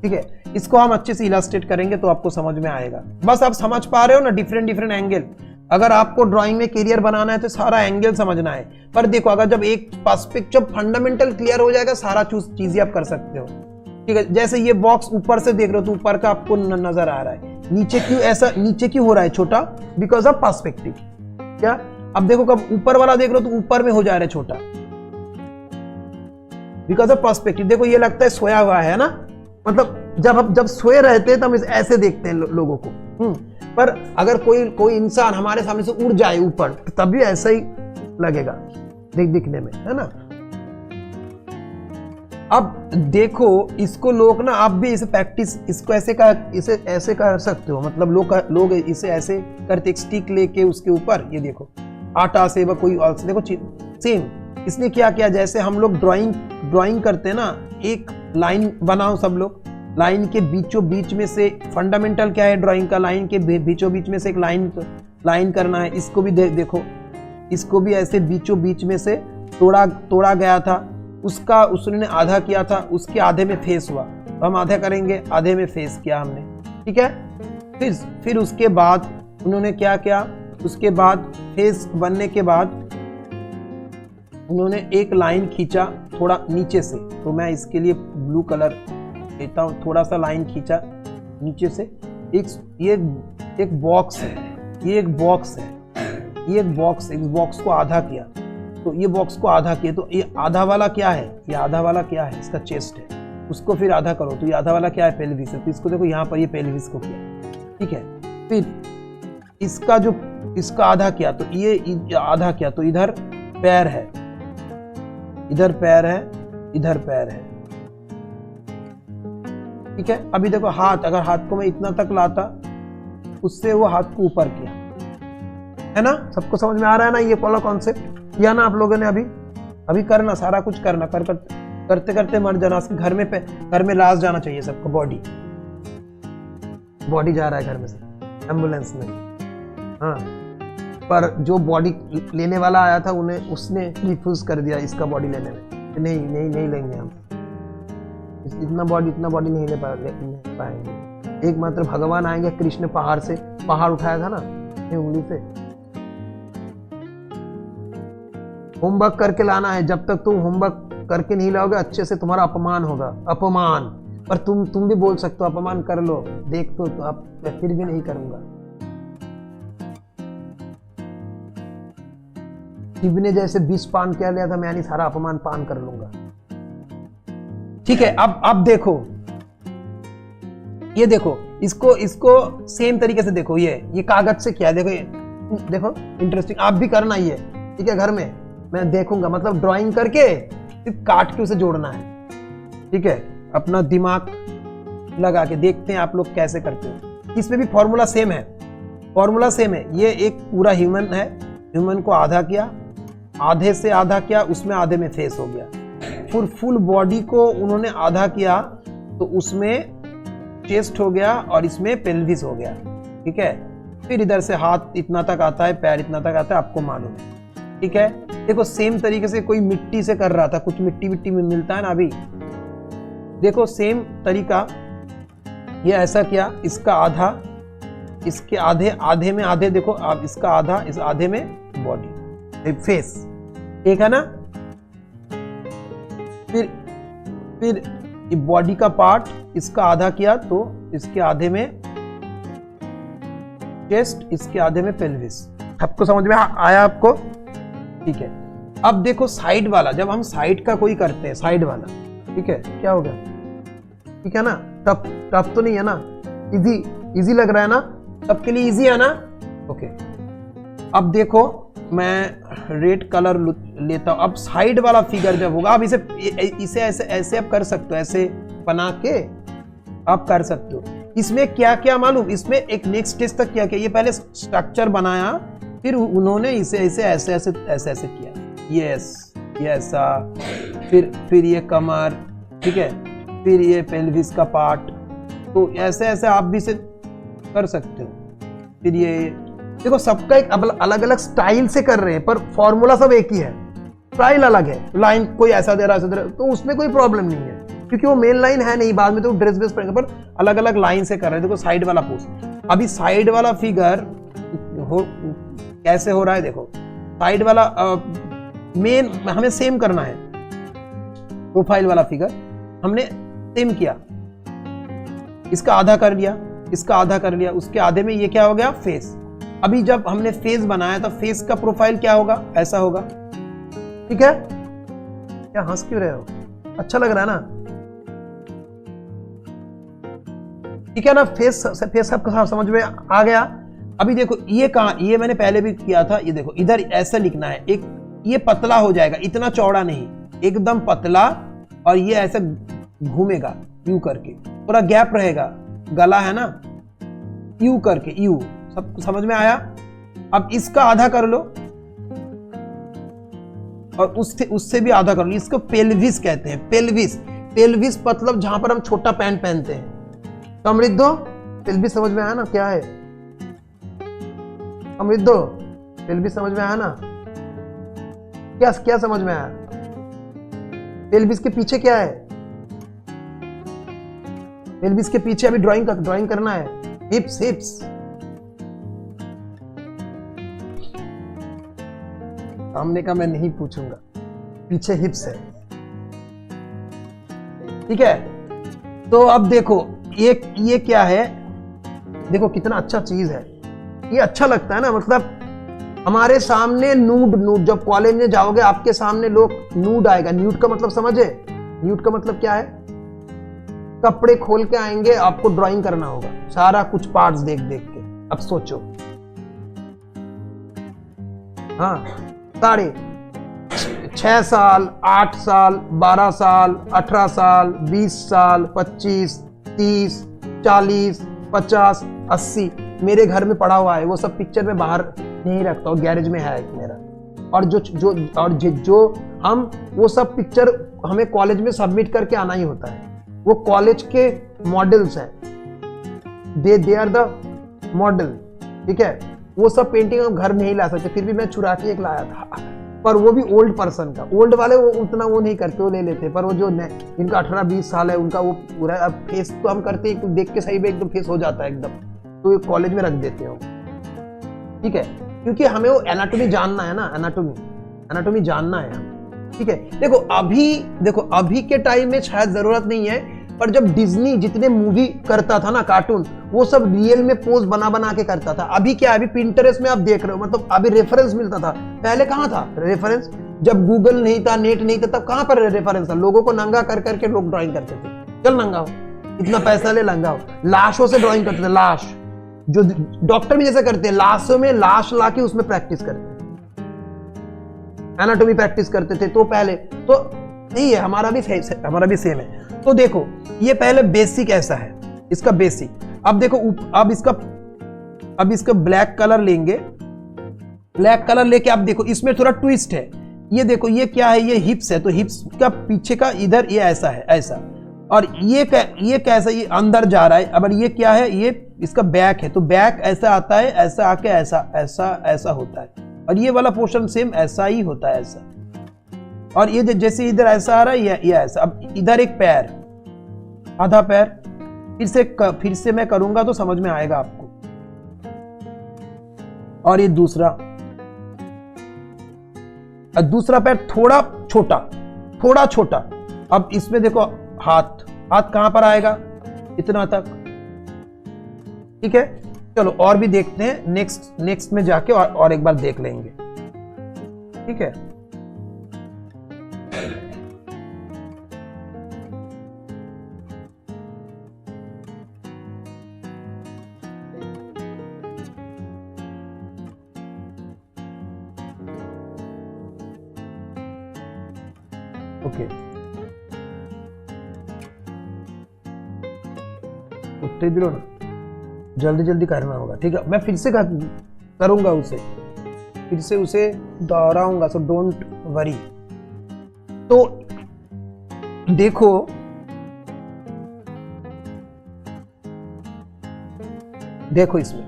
ठीक है, इसको हम अच्छे से इलास्ट्रेट करेंगे तो आपको समझ में आएगा। बस आप समझ पा रहे हो ना, डिफरेंट एंगल। अगर आपको ड्राइंग में करियर बनाना है तो सारा एंगल समझना है। पर देखो, अगर जब एक पर्सपेक्टिव, जब फंडामेंटल क्लियर हो जाएगा, सारा चीजें आप कर सकते हो, ठीक है। जैसे ये बॉक्स ऊपर से देख रहे हो तो ऊपर का आपको नजर आ रहा है, नीचे क्यों हो रहा है छोटा? Because of perspective. क्या? अब देखो, कब ऊपर वाला देख रहे हो तो ऊपर में हो जा रहा है छोटा, बिकॉज ऑफ पर्सपेक्टिव। देखो, ये लगता है सोया हुआ है ना, मतलब जब सोए रहते हैं तो हम ऐसे देखते हैं लोगों को। पर अगर कोई इंसान हमारे सामने से उड़ जाए ऊपर, तब भी ऐसा ही लगेगा दिखने में, है ना। अब देखो, इसको लोग ना, आप भी इसे प्रैक्टिस, इसको ऐसे कर सकते हो। मतलब लोग इसे ऐसे करते, एक स्टिक लेके उसके ऊपर, ये देखो आटा से कोई और से, देखो सेम। इसलिए क्या किया, जैसे हम लोग ड्राइंग करते हैं ना, एक लाइन बनाओ सब लोग, लाइन के बीचों बीच में से, फंडामेंटल क्या है ड्राइंग का, लाइन के बीचों बीच में से एक लाइन करना है। इसको भी देखो, इसको भी ऐसे बीचों बीच में से तोड़ा गया था, उसने आधा किया था, उसके आधे में फेस हुआ, तो हम आधा करेंगे, आधे में फेस किया हमने, ठीक है। फिर उसके बाद उन्होंने क्या किया, उसके बाद फेस बनने के बाद उन्होंने एक लाइन खींचा थोड़ा नीचे से, तो मैं इसके लिए ब्लू कलर लेता हूँ। थोड़ा सा लाइन खींचा नीचे से, एक बॉक्स है, इस बॉक्स को आधा किया, तो ये बॉक्स को आधा किया, तो ये आधा वाला क्या है, इसका चेस्ट है। उसको फिर आधा करो, तो ये आधा वाला क्या है, पेल्विस है। तो इसको देखो, यहाँ पर ये पेल्विस को किया, ठीक है। फिर इसका आधा किया, तो ये आधा किया, तो इधर पैर है, इधर पैर है, ठीक है। अभी देखो हाथ, अगर हाथ को मैं इतना तक लाता, उससे वो हाथ को ऊपर किया, है ना। सबको समझ में आ रहा है ना ये वाला कॉन्सेप्ट किया ना आप लोगों ने? अभी करना, सारा कुछ करना, करते मर जाना। घर में लाश जाना चाहिए सबको। बॉडी जा रहा है घर में से, एम्बुलेंस में, हाँ। पर जो बॉडी लेने वाला आया था उसने रिफ्यूज कर दिया इसका बॉडी लेने में, नहीं लेंगे हम, इतना बॉडी नहीं ले पाएंगे। एक मात्र भगवान आएंगे, कृष्ण पहाड़ उठाया था ना उंगली से। होमवर्क करके लाना है, जब तक तुम होमवर्क करके नहीं लाओगे अच्छे से, तुम्हारा अपमान होगा, अपमान। पर तुम भी बोल सकते हो अपमान कर लो, देख तो आप, मैं फिर भी नहीं करूंगा। शिव ने जैसे 20 पान क्या लिया था, मैं यानी सारा अपमान पान कर लूंगा। ठीक है, अब देखो, ये देखो, इसको सेम तरीके से देखो, ये कागज से किया है, देखो ये, देखो इंटरेस्टिंग, आप भी करना ही है, ठीक है, घर में मैं देखूंगा, मतलब ड्राइंग करके सिर्फ काट के उसे जोड़ना है, ठीक है, अपना दिमाग लगा के देखते हैं आप लोग कैसे करते हो। इसमें भी फॉर्मूला सेम है, फॉर्मूला सेम है। ये एक पूरा ह्यूमन है, ह्यूमन को आधा किया, आधे से आधा किया, उसमें आधे में फेस हो गया, फिर फुल बॉडी को उन्होंने आधा किया तो उसमें चेस्ट हो गया और इसमें पेल्विस हो गया, ठीक है, फिर इधर से हाथ इतना तक आता है, पैर इतना तक आता है, आपको मालूम है, ठीक है। देखो सेम तरीके से कोई मिट्टी से कर रहा था, कुछ मिट्टी में मिलता है ना अभी, देखो सेम तरीका, ये ऐसा किया, इसका आधा, इसके आधे में आधे, देखो आप इसका आधा, इस आधे में बॉडी, फेस, एक है ना, फिर ये बॉडी का पार्ट, इसका आधा किया तो इसके आधे में चेस्ट, इसके आधे में पेल्विस। आपको समझ में आया आपको? ठीक है। अब देखो साइड वाला, जब हम साइड का कोई करते हैं, साइड वाला, ठीक है, क्या हो गया, ठीक है ना, टफ तो नहीं है ना, इजी लग रहा है ना, सबके लिए इजी है ना, ओके। अब देखो मैं रेड कलर लेता हूं, अब साइड वाला फिगर जब होगा, अब इसे ऐसे आप कर सकते हो, ऐसे बना के आप कर सकते हो। इसमें क्या क्या मालूम, इसमें एक नेक्स्ट स्टेज तक क्या किया, ये पहले स्ट्रक्चर बनाया, फिर उन्होंने इसे ऐसे किया, ये ऐसा, फिर ये कमर, ठीक है, फिर ये पेल्विस का पार्ट, तो ऐसे आप भी इसे कर सकते हो। फिर ये देखो, सबका एक अलग अलग स्टाइल से कर रहे हैं, पर फॉर्मूला सब एक ही है, स्टाइल अलग है, लाइन कोई ऐसा दे रहा है, तो उसमें कोई प्रॉब्लम नहीं है, क्योंकि वो मेन लाइन है नहीं, बाद में तो ड्रेस पहनेंगे, पर अलग अलग लाइन से कर रहे हैं। देखो साइड वाला पोज, अभी साइड वाला फिगर कैसे हो रहा है, देखो साइड वाला मेन हमें सेम करना है, प्रोफाइल वाला फिगर हमने सेम किया, इसका आधा कर लिया, इसका आधा कर लिया, उसके आधे में ये क्या हो गया, फेस। अभी जब हमने फेस बनाया तो फेस का प्रोफाइल क्या होगा, ऐसा होगा, ठीक है। क्या हंस क्यों रहे हो, अच्छा लग रहा है ना, ठीक है ना, फेस सबको समझ में आ गया। अभी देखो ये कहाँ, ये मैंने पहले भी किया था, ये देखो इधर ऐसा लिखना है, एक ये पतला हो जाएगा, इतना चौड़ा नहीं, एकदम पतला, और ये ऐसे घूमेगा यू करके, पूरा गैप रहेगा, गला है ना, यू करके, यू, सब समझ में आया। अब इसका आधा कर लो और उससे भी आधा कर लो, इसको पेल्विस कहते हैं, पेल्विस मतलब जहां पर हम छोटा पैंट पहनते हैं। तो अमृतो, पेल्विस समझ में आया ना क्या है, अमृतो पेल्विस समझ में आया ना, क्या समझ में आया, पेल्विस के पीछे क्या है, पेल्विस के पीछे अभी ड्राइंग करना है, हिप्स, सामने का मैं नहीं पूछूंगा, पीछे हिप्स है, ठीक है। तो अब देखो ये क्या है, देखो कितना अच्छा चीज है, ये अच्छा लगता है ना, मतलब हमारे सामने नूड, जब कॉलेज में जाओगे आपके सामने लोग नूड आएगा, न्यूड का मतलब समझे, न्यूड का मतलब क्या है, कपड़े खोल के आएंगे, आपको ड्राइंग करना होगा, सारा कुछ पार्ट्स देख के। अब सोचो, हाँ, 6 साल, 8 साल, 12 साल, 18 साल, 20 साल, 25, 30, 40, 50, 80 मेरे घर में पड़ा हुआ है, वो सब पिक्चर में बाहर नहीं रखता हूँ, गैरेज में है मेरा, और जो हम वो सब पिक्चर हमें कॉलेज में सबमिट करके आना ही होता है, वो कॉलेज के मॉडल्स हैं, दे आर द मॉडल, ठीक है। वो सब पेंटिंग हम घर नहीं ला सकते, फिर भी मैं चुरा के एक लाया था, पर वो भी ओल्ड पर्सन का, ओल्ड वाले वो उतना वो नहीं करते, वो ले लेते, पर वो जो जिनका 18-20 साल है उनका वो पूरा, अब फेस तो हम करते हैं, देख के सही में एकदम फेस हो जाता है एकदम, तो ये कॉलेज में रख देते हो, ठीक है, क्योंकि हमें वो एनाटॉमी जानना है ना, एनाटॉमी जानना है, ठीक है। देखो अभी के टाइम में शायद जरूरत नहीं है, पर जब डिज्नी जितने मूवी करता था ना कार्टून, वो सब रियल में पोज बना बना के करता था। अभी क्या है, अभी पिंटरेस्ट में आप देख रहे हो, मतलब अभी रेफरेंस मिलता था। पहले कहाँ था रेफरेंस? जब गूगल नहीं था, नेट नहीं था, तब कहाँ पर रेफरेंस था? लोगों को नंगा कर करके लोग ड्राइंग करते थे। चल नंगा हो, इतना पैसा ले नंगा हो। लाशों से ड्राइंग करते थे, लाश, जो डॉक्टर भी जैसे करते हैं, लाशों में लाश ला के उसमें प्रैक्टिस करते थे, एनाटॉमी प्रैक्टिस करते थे। तो पहले तो यही है, हमारा भी सेम है। तो देखो ये पहले बेसिक ऐसा है, इसका बेसिक। अब देखो अब इसका ब्लैक कलर लेंगे, ब्लैक कलर लेके अब देखो इसमें थोड़ा ट्विस्ट है। ये देखो ये क्या है, ये हिप्स है, तो हिप्स का पीछे का इधर ये ऐसा है, ऐसा, और ये कैसा, ये अंदर जा रहा है। अब ये क्या है, ये इसका बैक है, तो बैक ऐसा आता है, ऐसा आके ऐसा ऐसा ऐसा होता है, और ये वाला पोर्शन सेम ऐसा ही होता है, ऐसा। और ये जैसे इधर ऐसा आ रहा है, ये ऐसा। अब इधर एक पैर, आधा पैर, फिर से मैं करूंगा तो समझ में आएगा आपको। और ये दूसरा पैर थोड़ा छोटा। अब इसमें देखो हाथ कहां पर आएगा, इतना तक, ठीक है। चलो और भी देखते हैं, नेक्स्ट में जाके और एक बार देख लेंगे, ठीक है। ओके, उत्ते दिलो ना, जल्दी करना होगा, ठीक है। मैं फिर से करूंगा उसे दोहराऊंगा, सो डोंट वरी। तो देखो इसमें,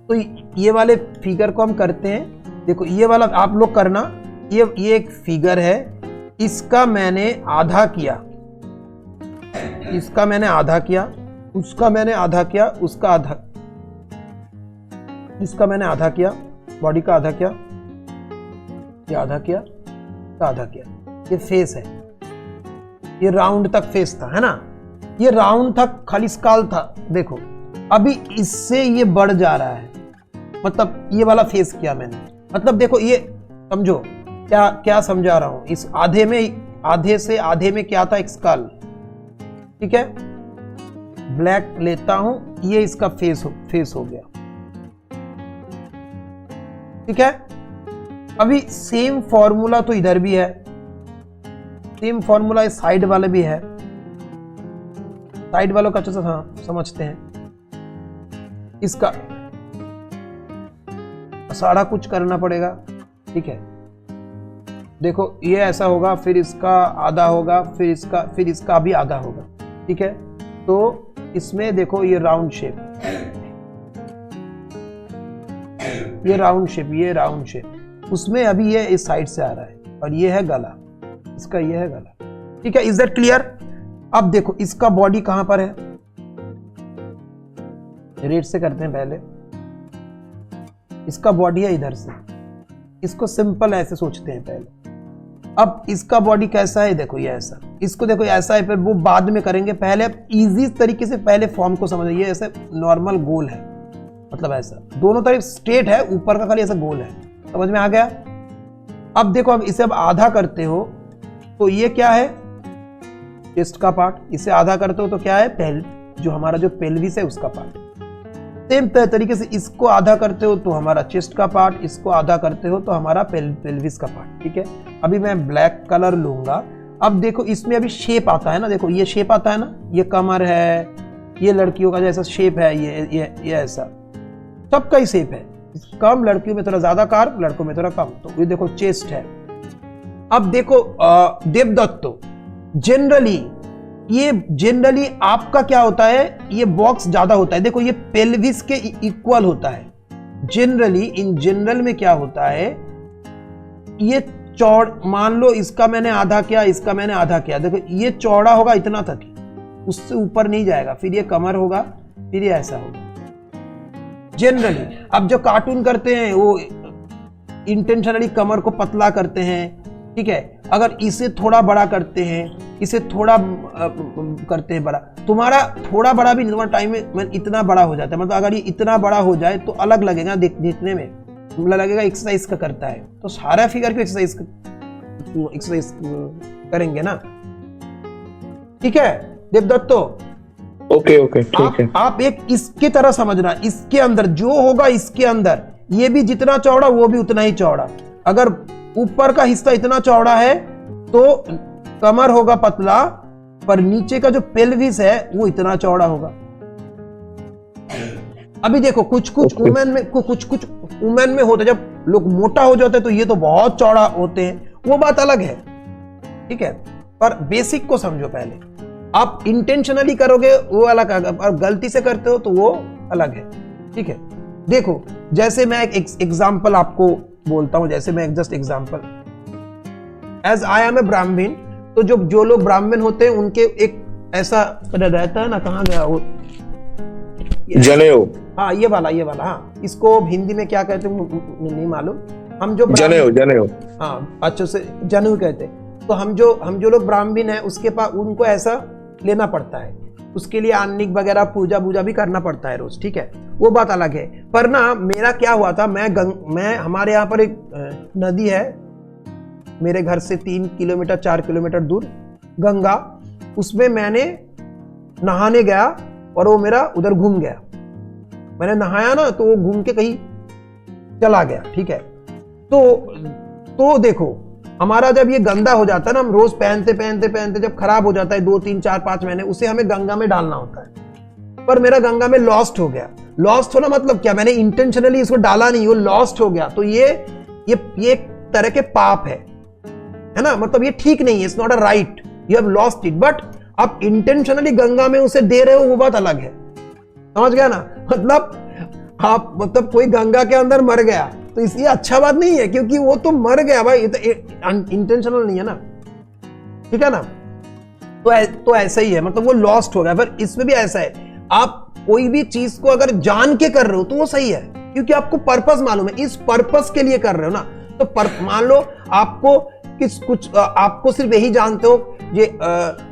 तो ये वाले फिगर को हम करते हैं। देखो ये वाला आप लोग करना, ये एक फिगर है, इसका मैंने आधा किया, उसका मैंने आधा किया, इसका मैंने आधा किया, बॉडी का आधा किया, ये आधा किया, आधा किया। ये फेस है, ये राउंड तक फेस था, है ना, ये राउंड तक खाली स्काल था। देखो अभी इससे ये बढ़ जा रहा है, मतलब ये वाला फेस किया मैंने, मतलब देखो ये समझो क्या समझा रहा हूं। इस आधे से आधे में क्या था, एक स्काल, ठीक है। ब्लैक लेता हूं, ये इसका फेस हो गया, ठीक है। अभी सेम फॉर्मूला तो इधर भी है, सेम फॉर्मूला इस साइड वाले भी है। साइड वालों का अच्छे से समझते हैं। इसका सारा कुछ करना पड़ेगा, ठीक है। देखो ये ऐसा होगा, फिर इसका आधा होगा, फिर इसका भी आधा होगा, ठीक है। तो इसमें देखो ये राउंड शेप, ये राउंड शेप, उसमें अभी ये इस साइड से आ रहा है, और ये है गला, इसका ये है गला, ठीक है। Is that clear? अब देखो इसका बॉडी कहां पर है, रेड से करते हैं पहले। इसका बॉडी है इधर से, इसको सिंपल ऐसे सोचते हैं पहले। अब इसका बॉडी कैसा है, देखो ये ऐसा, इसको देखो ऐसा है, फिर वो बाद में करेंगे। पहले आप इजी तरीके से पहले फॉर्म को समझिए। ये ऐसे नॉर्मल गोल है, मतलब ऐसा दोनों तरफ स्ट्रेट है, ऊपर का खाली ऐसा गोल है, समझ में आ गया। अब देखो, अब इसे अब आधा करते हो तो ये क्या है, चेस्ट का पार्ट। इसे आधा करते हो तो क्या है, जो हमारा जो पेल्विस है उसका पार्ट। सेम तरीके से इसको आधा करते हो तो हमारा चेस्ट का पार्ट, इसको आधा करते हो तो हमारा पेल्विस का पार्ट, ठीक है। अभी मैं ब्लैक कलर लूंगा। अब देखो इसमें अभी शेप आता है ना, देखो ये शेप आता है ना, ये कमर है, ये लड़कियों का जैसा शेप है, ये ऐसा सबका ही शेप है। कम लड़कियों में थोड़ा ज्यादा कार्ब, लड़कों में थोड़ा कम। तो ये देखो चेस्ट है। अब देखो देवदत्तो, जनरली आपका क्या होता है, ये बॉक्स ज्यादा होता है। देखो ये पेल्विस के इक्वल होता है जनरली। इन जनरल में क्या होता है, ये चौड़, मान लो इसका मैंने आधा किया, इसका मैंने आधा किया, देखो ये चौड़ा होगा इतना तक ही, उससे ऊपर नहीं जाएगा। फिर ये कमर होगा, फिर ये ऐसा होगा जनरली। अब जो कार्टून करते हैं वो इंटेंशनली कमर को पतला करते हैं, ठीक है। अगर इसे थोड़ा बड़ा करते हैं इसे थोड़ा करते हैं बड़ा, तुम्हारा थोड़ा बड़ा भी तुम्हारा टाइम में इतना बड़ा हो जाता है, मतलब अगर ये इतना बड़ा हो जाए तो अलग लगेगा देखने में, लगेगा एक्सरसाइज का करता है। तो सारा फिगर क्यों एक्सरसाइज करेंगे ना, ठीक है देवदत्तो? ओके ठीक है। आप एक इसकी तरह समझना, इसके अंदर जो होगा इसके अंदर ये भी जितना चौड़ा वो भी उतना ही चौड़ा। अगर ऊपर का हिस्सा इतना चौड़ा है तो कमर होगा पतला, पर नीचे का जो पेल्विस है वो इतना चौड़ा होगा। अभी देखो कुछ वुमेन में होता है, जब लोग मोटा हो जाते हैं तो ये तो बहुत चौड़ा होते हैं, वो बात अलग है, ठीक है। पर बेसिक को समझो पहले। आप इंटेंशनली करोगे वो अलग है, और गलती से करते हो तो वो अलग है, ठीक है। देखो जैसे मैं एक एग्जांपल आपको बोलता हूं, जैसे मैं just example, as I am a Brahmin, तो जो लोग ब्राह्मण होते हैं उनके एक ऐसा रहता है ना, कहाँ गया वो, जनेऊ। हाँ ये वाला हाँ, इसको हिंदी में क्या कहते हैं नहीं मालूम, हम जो जनेऊ हाँ अच्छे से जनेऊ कहते हैं। तो हम जो लोग ब्राह्मण हैं उसके पास उनको ऐसा लेना पड़ता है, उसके लिए अन्निक वगैरह पूजा भी करना पड़ता है रोज, ठीक है, वो बात अलग है। पर ना मेरा क्या हुआ था, मैं हमारे यहाँ पर एक नदी है मेरे घर से 3 किलोमीटर 4 किलोमीटर दूर, गंगा, उसमें मैंने नहाने गया और वो मेरा उधर घूम गया। मैंने नहाया ना तो वो घूम के कहीं चला गया, ठीक है। तो देखो हमारा जब ये गंदा हो जाता है ना, हम रोज पहनते जब खराब हो जाता है 2 3 4 5 महीने, उसे हमें गंगा में डालना होता है। पर मेरा गंगा में लॉस्ट हो गया। लॉस्ट होना मतलब क्या, मैंने इंटेंशनली इसको डाला नहीं, वो लॉस्ट हो गया। तो ये एक तरह के पाप है ना, मतलब ये ठीक नहीं है, it's not a right, you have lost it. But आप इंटेंशनली गंगा में उसे दे रहे हो, वो बात अलग है, समझ गया ना। मतलब कोई गंगा के अंदर मर गया तो इसलिए अच्छा बात नहीं है, क्योंकि वो तो मर गया भाई, ये तो इंटेंशनल नहीं है ना, ठीक है ना। तो ऐसा ही है, मतलब वो लॉस्ट हो गया। पर इसमें भी ऐसा है, आप कोई भी चीज को अगर जान के कर रहे हो तो वो सही है, क्योंकि आपको पर्पस मालूम है, इस पर्पस के लिए कर रहे हो ना। तो मान लो आपको सिर्फ यही जानते हो ये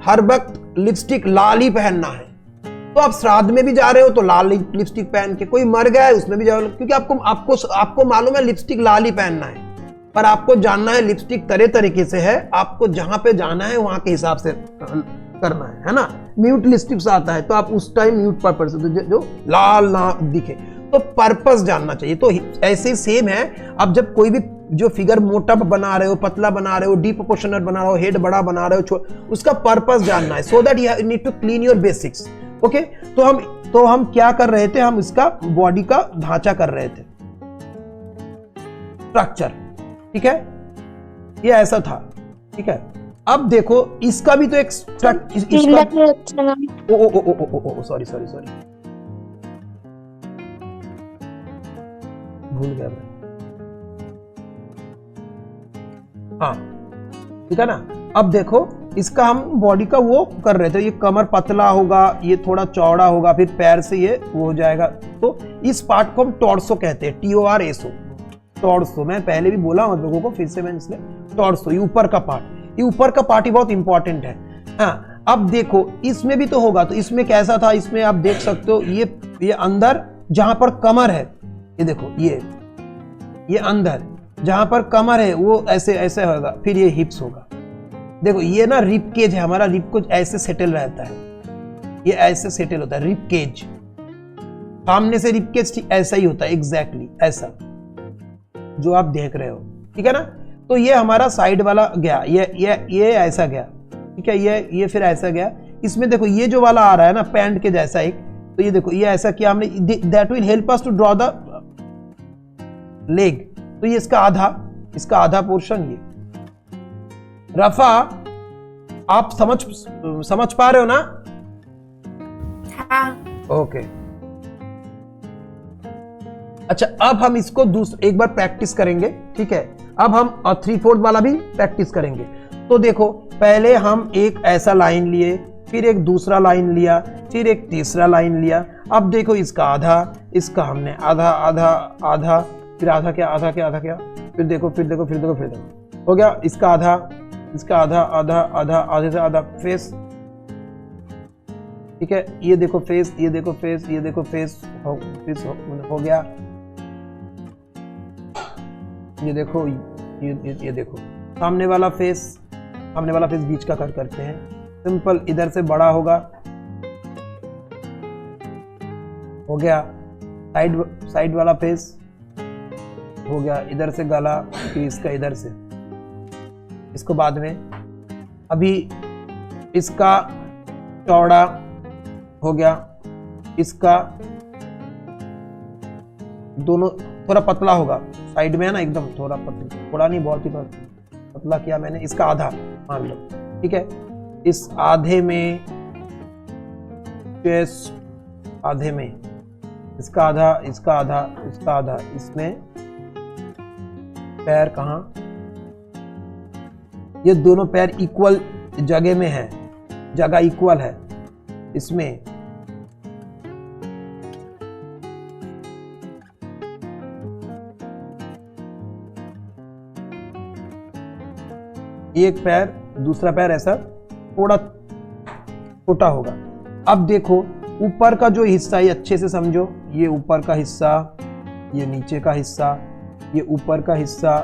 हर वक्त लिपस्टिक लाल ही पहनना है, तो आप श्राद्ध में भी जा रहे हो तो लाल लिपस्टिक पहन के, कोई मर गया है उसमें भी जाओ, क्योंकि आपको मालूम है लिपस्टिक लाल ही पहनना है। पर आपको जानना है लिपस्टिक तरह तरीके से है, आपको जहां पे जाना है वहां के हिसाब से करना है ना। म्यूट लिपस्टिक आता है तो आप उस टाइम म्यूट पर्पस जो लाल ना दिखे, तो पर्पस जानना चाहिए। तो ऐसे ही सेम है, अब जब कोई भी जो फिगर मोटा बना रहे हो, पतला बना रहे हो, डी प्रोपोर्शनल बना रहे हो, हेड बड़ा बना रहे हो, उसका पर्पस जानना है, so that you need to clean your basics. Okay, तो हम क्या कर रहे थे, हम इसका बॉडी का ढांचा कर रहे थे, स्ट्रक्चर, ठीक है, ये ऐसा था, ठीक है। अब देखो इसका भी तो एक सॉरी भूल गया मैं, हाँ ठीक है ना। अब देखो इसका हम बॉडी का वो कर रहे थे, ये कमर पतला होगा, ये थोड़ा चौड़ा होगा, फिर पैर से ये वो हो जाएगा। तो इस पार्ट को हम टॉर्सो कहते हैं, TORSO, टॉर्सो। मैं पहले भी बोला हूं लोगों को, फिर से मैं इसलिए टॉर्सो, ये ऊपर का पार्ट, ये ऊपर का पार्ट ही बहुत इंपॉर्टेंट है। हाँ अब देखो इसमें भी तो होगा, तो इसमें कैसा था, इसमें आप देख सकते हो ये अंदर जहां पर कमर है, ये देखो ये अंदर जहां पर कमर है वो ऐसे होगा, फिर ये हिप्स होगा। देखो ये ना रिप केज है हमारा, रिप केज ऐसे सेटल रहता है, ये ऐसे सेटल होता है रिप केज, सामने से रिप केज ऐसा ही होता है, एग्जैक्टली ऐसा जो आप देख रहे हो, ठीक है ना। तो ये हमारा साइड वाला गया, ये ऐसा गया, ठीक है, ये फिर ऐसा गया। इसमें देखो ये जो वाला आ रहा है ना पैंट के जैसा एक, तो ये देखो ये ऐसा किया हमने, that will help us to draw the leg. तो ये इसका आधा पोर्शन, ये रफा आप समझ पा रहे हो ना? हाँ। ओके अच्छा, अब हम इसको एक बार प्रैक्टिस करेंगे, ठीक है। अब हम 3/4 वाला भी प्रैक्टिस करेंगे। तो देखो पहले हम एक ऐसा लाइन लिए, फिर एक दूसरा लाइन लिया, फिर एक तीसरा लाइन लिया। अब देखो इसका आधा, इसका हमने आधा, फिर आधा क्या, फिर देखो हो गया इसका आधा, इसका आधा आधा आधा आधे से आधा फेस, ठीक है। ये देखो फेस, ये देखो फेस, ये देखो फेस हो गया। ये देखो ये देखो सामने वाला फेस बीच का कट करते हैं। सिंपल, इधर से बड़ा होगा, हो गया। साइड वाला फेस हो गया, इधर से गला, फिर इसका इधर से, इसको बाद में। अभी इसका चौड़ा हो गया, इसका दोनों थोड़ा पतला होगा, साइड में है ना एकदम थोड़ा पतला, थोड़ा नहीं बहुत ही पतला किया मैंने। इसका आधा मान लो, ठीक है। इस आधे में चेस्ट आधे में, इसका आधा, इसका आधा, इसका आधा, इसमें पैर कहाँ, ये दोनों पैर इक्वल जगह में है, जगह इक्वल है इसमें। एक पैर, दूसरा पैर ऐसा थोड़ा छोटा होगा। अब देखो ऊपर का जो हिस्सा, ये अच्छे से समझो, ये ऊपर का हिस्सा, ये नीचे का हिस्सा, ये ऊपर का हिस्सा,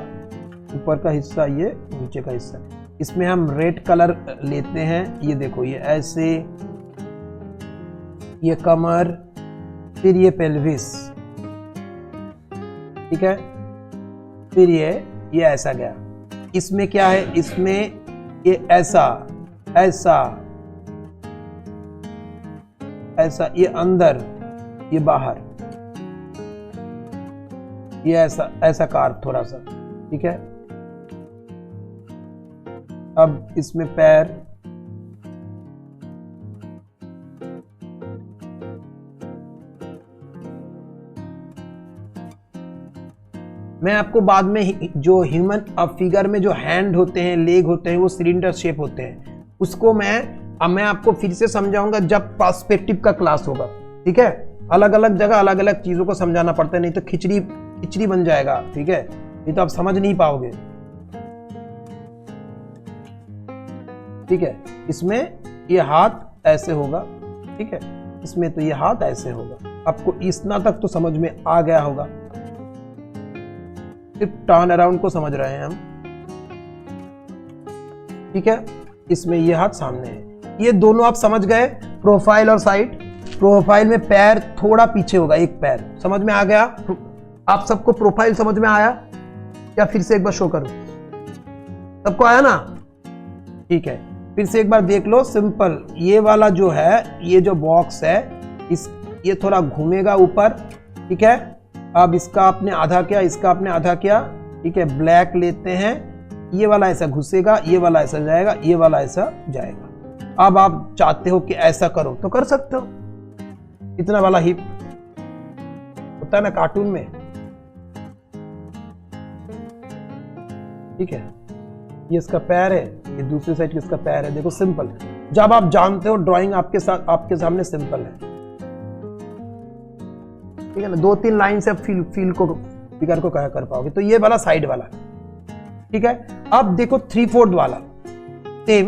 ऊपर का हिस्सा, ये नीचे का हिस्सा। इसमें हम रेड कलर लेते हैं। ये देखो, ये ऐसे, ये कमर, फिर ये पेल्विस, ठीक है, फिर ये ऐसा गया। इसमें क्या है, इसमें ये ऐसा ऐसा ऐसा, ये अंदर, ये बाहर, ये ऐसा ऐसा कार्व थोड़ा सा, ठीक है। अब इसमें पैर, मैं आपको बाद में जो ह्यूमन फिगर में जो हैंड होते हैं, लेग होते हैं, वो सिलेंडर शेप होते हैं, उसको मैं आपको फिर से समझाऊंगा जब पर्सपेक्टिव का क्लास होगा, ठीक है। अलग अलग जगह अलग अलग चीजों को समझाना पड़ता है, नहीं तो खिचड़ी बन जाएगा, ठीक है। ये तो आप समझ नहीं पाओगे, ठीक है। इसमें ये हाथ ऐसे होगा, ठीक है, इसमें तो ये हाथ ऐसे होगा। आपको इतना तक तो समझ में आ गया होगा। सिर्फ टर्न अराउंड को समझ रहे हैं हम, ठीक है। इसमें ये हाथ सामने है, ये दोनों आप समझ गए। प्रोफाइल और साइड, प्रोफाइल में पैर थोड़ा पीछे होगा, एक पैर, समझ में आ गया आप सबको? प्रोफाइल समझ में आया या फिर से एक बार शो करूं? सबको आया ना? ठीक है, फिर से एक बार देख लो। सिंपल, ये वाला जो है, ये जो बॉक्स है, ये थोड़ा घूमेगा ऊपर, ठीक है। अब इसका आपने आधा किया, इसका आपने आधा किया, ठीक है। ब्लैक लेते हैं, ये वाला ऐसा घुसेगा, ये वाला ऐसा जाएगा, ये वाला ऐसा जाएगा। अब आप चाहते हो कि ऐसा करो तो कर सकते हो। इतना वाला हिप होता है ना कार्टून में, ठीक है। ये इसका पैर है, ये दूसरी साइड इसका पैर है। देखो सिंपल, जब आप जानते हो ड्राइंग आपके सामने सिंपल है, ठीक है ना। 2-3 लाइन से आप फील को, फिगर को क्या कर पाओगे। तो ये वाला साइड वाला, ठीक है। अब देखो 3/4 वाला, सेम।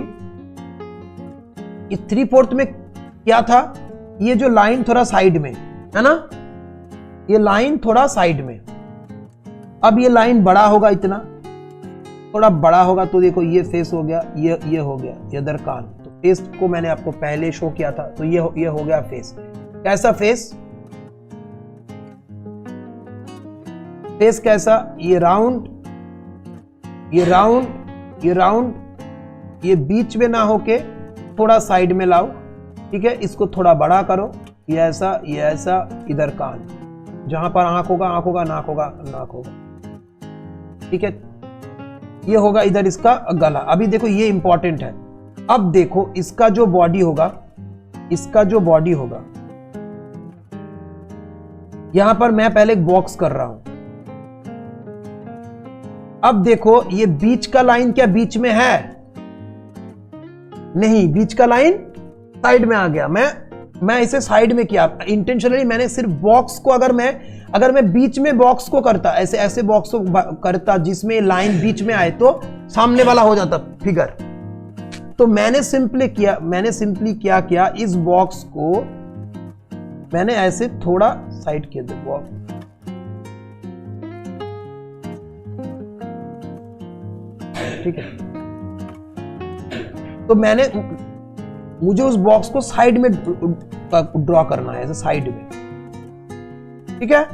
ये 3/4 में क्या था, ये जो लाइन थोड़ा साइड में है ना, ये लाइन थोड़ा साइड में। अब ये लाइन बड़ा होगा, इतना थोड़ा बड़ा होगा, तो देखो ये फेस हो गया, ये हो गया, ये इधर कान। तो फेस को मैंने आपको पहले शो किया था, तो ये हो गया फेस। कैसा फेस? फेस कैसा? ये राउंड, ये राउंड, ये राउंड, ये बीच में ना होके थोड़ा साइड में लाओ, ठीक है। इसको थोड़ा बड़ा करो, ये ऐसा, ये ऐसा, इधर कान, जहां पर आंख होगा आंख होगा, नाक होगा नाक होगा, ठीक है। ये होगा इधर इसका गला। अभी देखो ये इंपॉर्टेंट है। अब देखो इसका जो बॉडी होगा, इसका जो बॉडी होगा, यहां पर मैं पहले एक बॉक्स कर रहा हूं। अब देखो ये बीच का लाइन क्या बीच में है? नहीं, बीच का लाइन साइड में आ गया। मैं इसे साइड में किया इंटेंशनली। मैंने सिर्फ बॉक्स को, अगर मैं अगर मैं बीच में बॉक्स को करता, ऐसे ऐसे बॉक्स को करता जिसमें लाइन बीच में आए तो सामने वाला हो जाता फिगर। तो मैंने सिंपली क्या किया, इस बॉक्स को मैंने ऐसे थोड़ा साइड किया दो बॉक्स, ठीक है। तो मुझे उस बॉक्स को साइड में ड्रॉ करना है, ऐसे साइड में, ठीक है।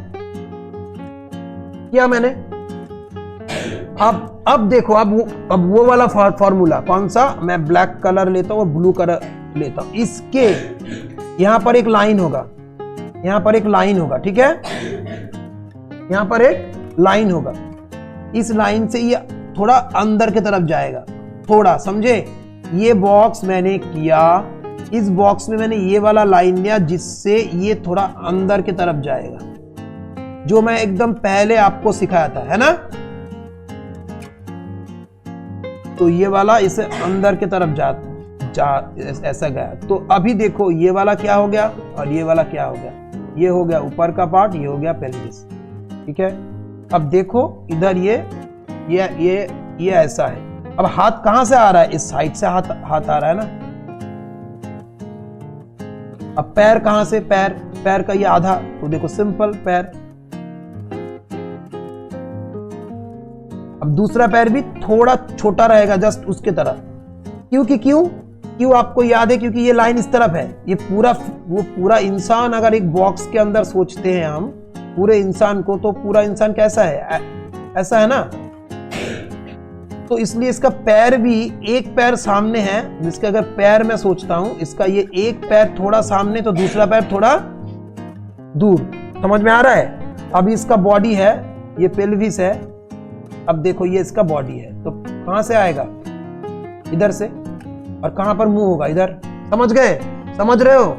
किया मैंने। अब देखो, अब वो वाला फॉर्मूला कौन सा, मैं ब्लैक कलर लेता हूं और ब्लू कलर लेता हूं। इसके यहां पर एक लाइन होगा, यहां पर एक लाइन होगा, ठीक है। यहां पर एक लाइन होगा, इस लाइन से ये थोड़ा अंदर की तरफ जाएगा, थोड़ा, समझे। ये बॉक्स मैंने किया, इस बॉक्स में मैंने ये वाला लाइन लिया जिससे ये थोड़ा अंदर की तरफ जाएगा, जो मैं एकदम पहले आपको सिखाया था, है ना। तो ये वाला इसे अंदर की तरफ ऐसा गया। तो अभी देखो ये वाला क्या हो गया और ये वाला क्या हो गया, ये हो गया ऊपर का पार्ट, ये हो गया पेल्विस, ठीक है। अब देखो इधर ये ऐसा है। अब हाथ कहां से आ रहा है, इस साइड से हाथ आ रहा है ना। अब पैर कहां से, पैर का ये आधा, तो देखो सिंपल पैर। अब दूसरा पैर भी थोड़ा छोटा रहेगा, जस्ट उसके तरफ, क्योंकि क्यों आपको याद है, क्योंकि ये लाइन इस तरफ है। ये वो पूरा इंसान, अगर एक बॉक्स के अंदर सोचते हैं हम पूरे इंसान को, तो पूरा इंसान कैसा है, ऐसा है ना। तो इसलिए इसका पैर भी, एक पैर सामने है, जिसका अगर पैर मैं सोचता हूं, इसका ये एक पैर थोड़ा सामने तो दूसरा पैर थोड़ा दूर, समझ में आ रहा है। अभी इसका बॉडी है, ये पेल्विस है। अब देखो ये इसका बॉडी है, तो कहां से आएगा, इधर से, और कहां पर मुंह होगा, इधर। समझ गए, समझ रहे हो,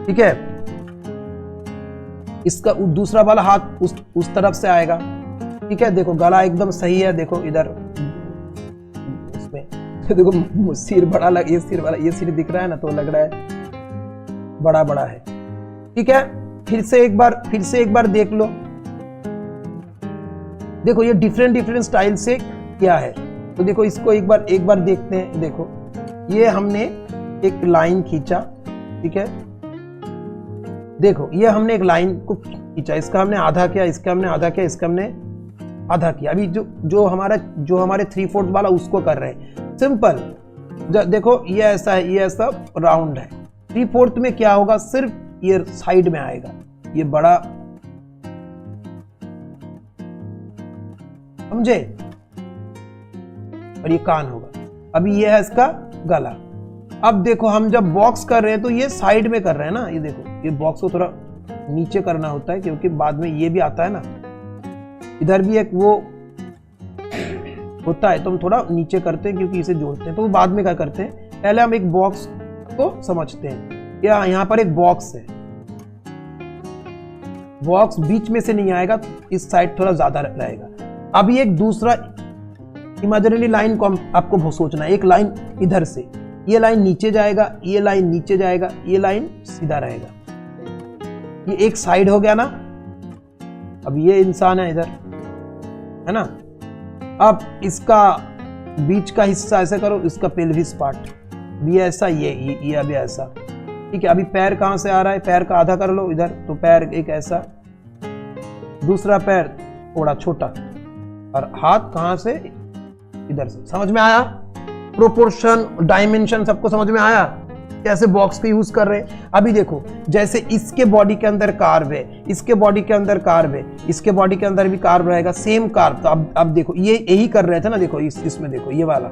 ठीक है। इसका दूसरा वाला हाथ उस तरफ से आएगा, ठीक है। देखो गला एकदम सही है, देखो इधर इसमें देखो सिर बड़ा लग, ये सिर वाला, ये सिर दिख रहा है ना, तो लग रहा है बड़ा है, ठीक है। फिर से एक बार देख लो, देखो ये डिफरेंट स्टाइल से क्या है। तो देखो इसको एक बार देखते हैं। देखो ये हमने एक लाइन खींचा, ठीक है। देखो ये हमने एक लाइन को खींचा, इसका हमने आधा किया, इसका हमने आधा किया, इसका हमने आधा किया। अभी जो हमारे 3/4 वाला उसको कर रहे हैं, सिंपल। देखो ये ऐसा है, ये ऐसा राउंड है। 3/4 में क्या होगा, सिर्फ ये साइड में आएगा, ये बड़ा, समझे, और ये कान होगा। अभी ये है इसका गला। अब देखो हम जब बॉक्स कर रहे हैं तो ये साइड में कर रहे हैं ना, ये देखो, ये बॉक्स को थोड़ा नीचे करना होता है, क्योंकि बाद में ये भी आता है ना, इधर भी एक वो होता है, तो हम थोड़ा नीचे करते हैं क्योंकि इसे जोड़ते हैं। तो बाद में क्या करते हैं, पहले हम एक बॉक्स को समझते हैं। यहाँ पर एक बॉक्स है, बॉक्स बीच में से नहीं आएगा, इस साइड थोड़ा ज्यादा रहेगा। अभी एक दूसरा इमेजिनरी लाइन को आपको सोचना है, एक लाइन इधर से, ये लाइन नीचे जाएगा, ये लाइन नीचे जाएगा, ये लाइन सीधा रहेगा। ये एक साइड हो गया ना। अब ये इंसान है इधर, है ना। अब इसका बीच का हिस्सा ऐसे करो, इसका पेल्विस पार्ट भी ऐसा, ये अभी ऐसा, ठीक है। अभी पैर कहां से आ रहा है, पैर का आधा कर लो इधर, तो पैर एक ऐसा, दूसरा पैर थोड़ा छोटा, और हाथ कहां से, इधर से। समझ में आया, प्रोपोर्शन, डायमेंशन सबको समझ में आया, कैसे बॉक्स को यूज कर रहे हैं। अभी देखो जैसे इसके बॉडी के अंदर कार्व है, इसके बॉडी के अंदर कार्व है, इसके बॉडी के अंदर भी कार्व रहेगा, सेम कार्व। तो अब देखो ये यही कर रहे थे ना, देखो इसमें देखो ये वाला,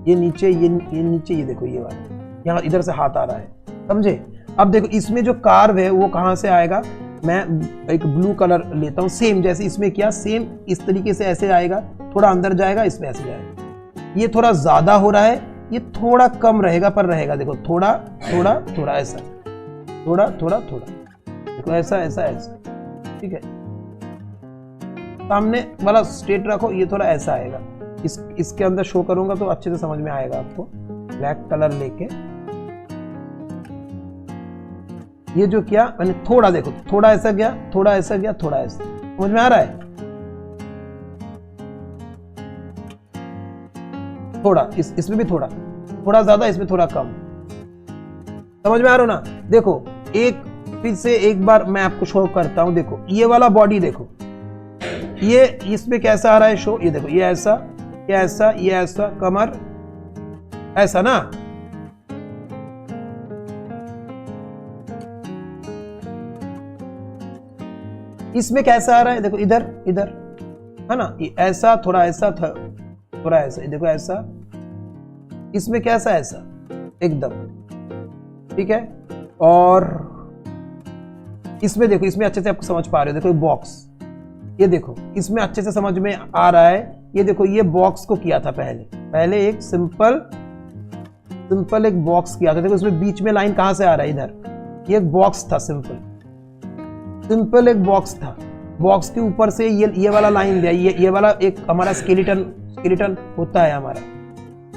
ये नीचे, ये नीचे, ये देखो ये वाला, यहाँ इधर से हाथ आ रहा है, समझे। अब देखो इसमें जो कार्व है वो कहां से आएगा, मैं एक ब्लू कलर लेता हूं, सेम जैसे इसमें किया, सेम इस तरीके से ऐसे आएगा, थोड़ा अंदर जाएगा, इसमें ऐसे जाएगा। ये थोड़ा ज्यादा हो रहा है, ये थोड़ा कम रहेगा, पर रहेगा। देखो थोड़ा थोड़ा थोड़ा ऐसा, थोड़ा थोड़ा थोड़ा, देखो ऐसा ऐसा ऐसा, ठीक है। सामने वाला स्ट्रेट रखो, ये थोड़ा ऐसा आएगा। इसके अंदर शो करूंगा तो अच्छे से समझ में आएगा आपको। ब्लैक कलर लेके ये जो किया मैंने थोड़ा, देखो थोड़ा ऐसा गया, थोड़ा ऐसा गया, थोड़ा ऐसा, समझ में आ रहा है? थोड़ा इसमें भी थोड़ा ज्यादा, इसमें थोड़ा कम, समझ में आ रहा हो ना? देखो एक फिर से एक बार मैं आपको शो करता हूं। देखो ये वाला बॉडी देखो, ये इसमें कैसा आ रहा है शो, ये देखो ये ऐसा, ये ऐसा, ये ऐसा, कमर ऐसा ना, इसमें कैसा आ रहा है, देखो इधर इधर है ना, ये ऐसा, थोड़ा ऐसा था, थोड़ा ऐसा, देखो ऐसा, इसमें कैसा ऐसा एकदम, ठीक है। और इसमें देखो, इसमें अच्छे से आपको समझ पा रहे हो, देखो बॉक्स, ये देखो इसमें अच्छे से समझ में आ रहा है। ये देखो ये बॉक्स को किया था पहले एक सिंपल एक बॉक्स किया था। देखो इसमें बीच में लाइन कहां से आ रहा है, इधर, ये एक बॉक्स था, सिंपल एक बॉक्स था। बॉक्स के ऊपर से ये वाला लाइन दिया, ये वाला एक हमारा स्केलेटन होता है हमारा,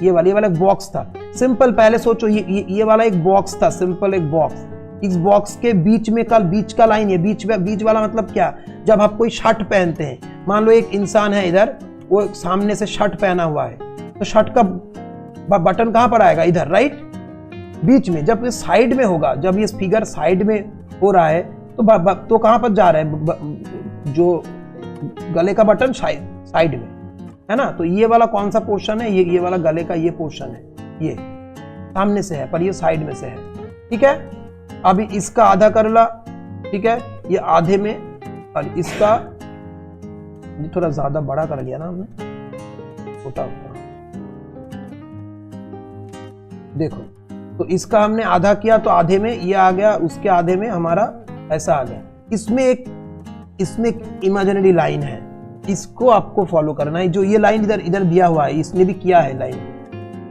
ये वाला एक बॉक्स था सिंपल। पहले सोचो ये वाला एक बॉक्स था, सिंपल एक बॉक्स। इस बॉक्स के बीच में बीच का लाइन है, बीच वाला मतलब क्या, जब आप कोई शर्ट पहनते हैं, मान लो एक इंसान है इधर, वो सामने से शर्ट पहना हुआ है, तो शर्ट का बटन कहां पर आएगा, इधर, राइट, बीच में। जब ये साइड में होगा, जब ये फिगर साइड में हो रहा है, तो कहां पर जा रहा है, जो गले का बटन साइड में है ना। तो ये वाला कौन सा पोर्शन है, ये वाला गले का ये पोर्शन है, ये सामने से है पर ये साइड में से है, ठीक है। अभी इसका आधा कर ला, ठीक है, ये आधे में, और इसका थोड़ा ज्यादा बड़ा कर लिया ना हमने, छोटा देखो, तो इसका हमने आधा किया, तो आधे में ये आ गया, उसके आधे में हमारा ऐसा आ गया। इसमें एक इमेजिनरी लाइन है, इसको आपको फॉलो करना है। जो ये लाइन इधर दिया हुआ है, इसने भी किया है लाइन,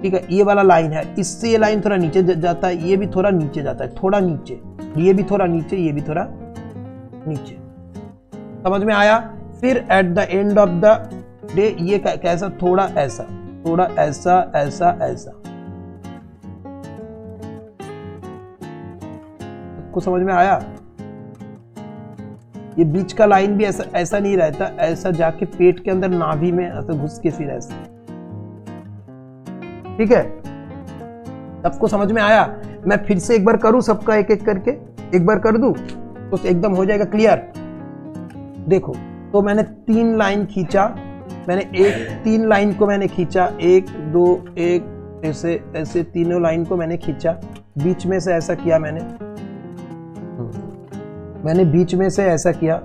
ठीक है, ये वाला लाइन है, इससे ये लाइन थोड़ा नीचे जाता है, ये भी थोड़ा नीचे जाता है, थोड़ा नीचे, ये भी थोड़ा नीचे, ये भी थोड़ा नीचे, समझ में आया। फिर at the end of the day ये कैसा, थोड़ा ऐसा, थोड़ा ऐसा, ऐसा, ऐसा, आपको समझ में आया। ये बीच का लाइन भी ऐसा नहीं रहता, ऐसा जाके पेट के अंदर नाभि में ऐसा घुस के फिर ऐसा, ठीक है, सबको समझ में आया। मैं फिर से एक बार करूं सबका एक एक करके, एक बार कर दूं तो एकदम हो जाएगा क्लियर। देखो, तो मैंने 3 लाइन खींचा, मैंने 3 लाइन को मैंने खींचा, 1 2 1 ऐसे तीनों लाइन को मैंने खींचा, बीच में से ऐसा किया मैंने बीच में से ऐसा किया,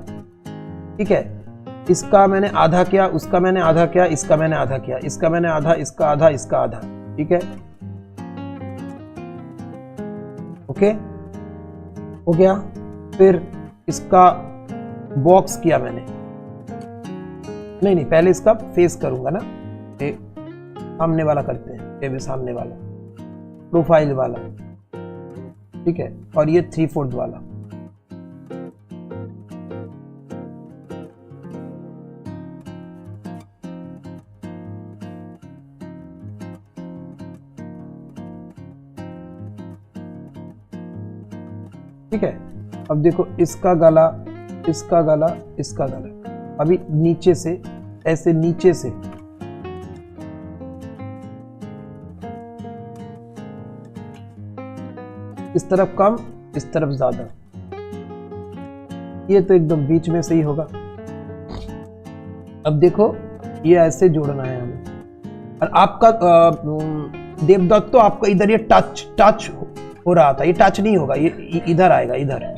ठीक है। इसका मैंने आधा किया, उसका मैंने आधा किया, इसका मैंने आधा किया, इसका मैंने आधा, इसका आधा, इसका आधा, ठीक है, ओके, हो गया। फिर इसका बॉक्स किया मैंने, नहीं पहले इसका फेस करूंगा ना, सामने वाला करते हैं, ये सामने वाला, प्रोफाइल वाला, ठीक है, और ये 3/4 वाला, ठीक है। अब देखो इसका गला, इसका गला, इसका गला, अभी नीचे से ऐसे, नीचे से इस तरफ कम, इस तरफ ज्यादा, ये तो एकदम बीच में सही होगा। अब देखो ये ऐसे जोड़ना है हमें, और आपका देवदत्त तो आपका इधर ये टच हो रहा था, ये टच नहीं होगा, ये इधर आएगा, इधर,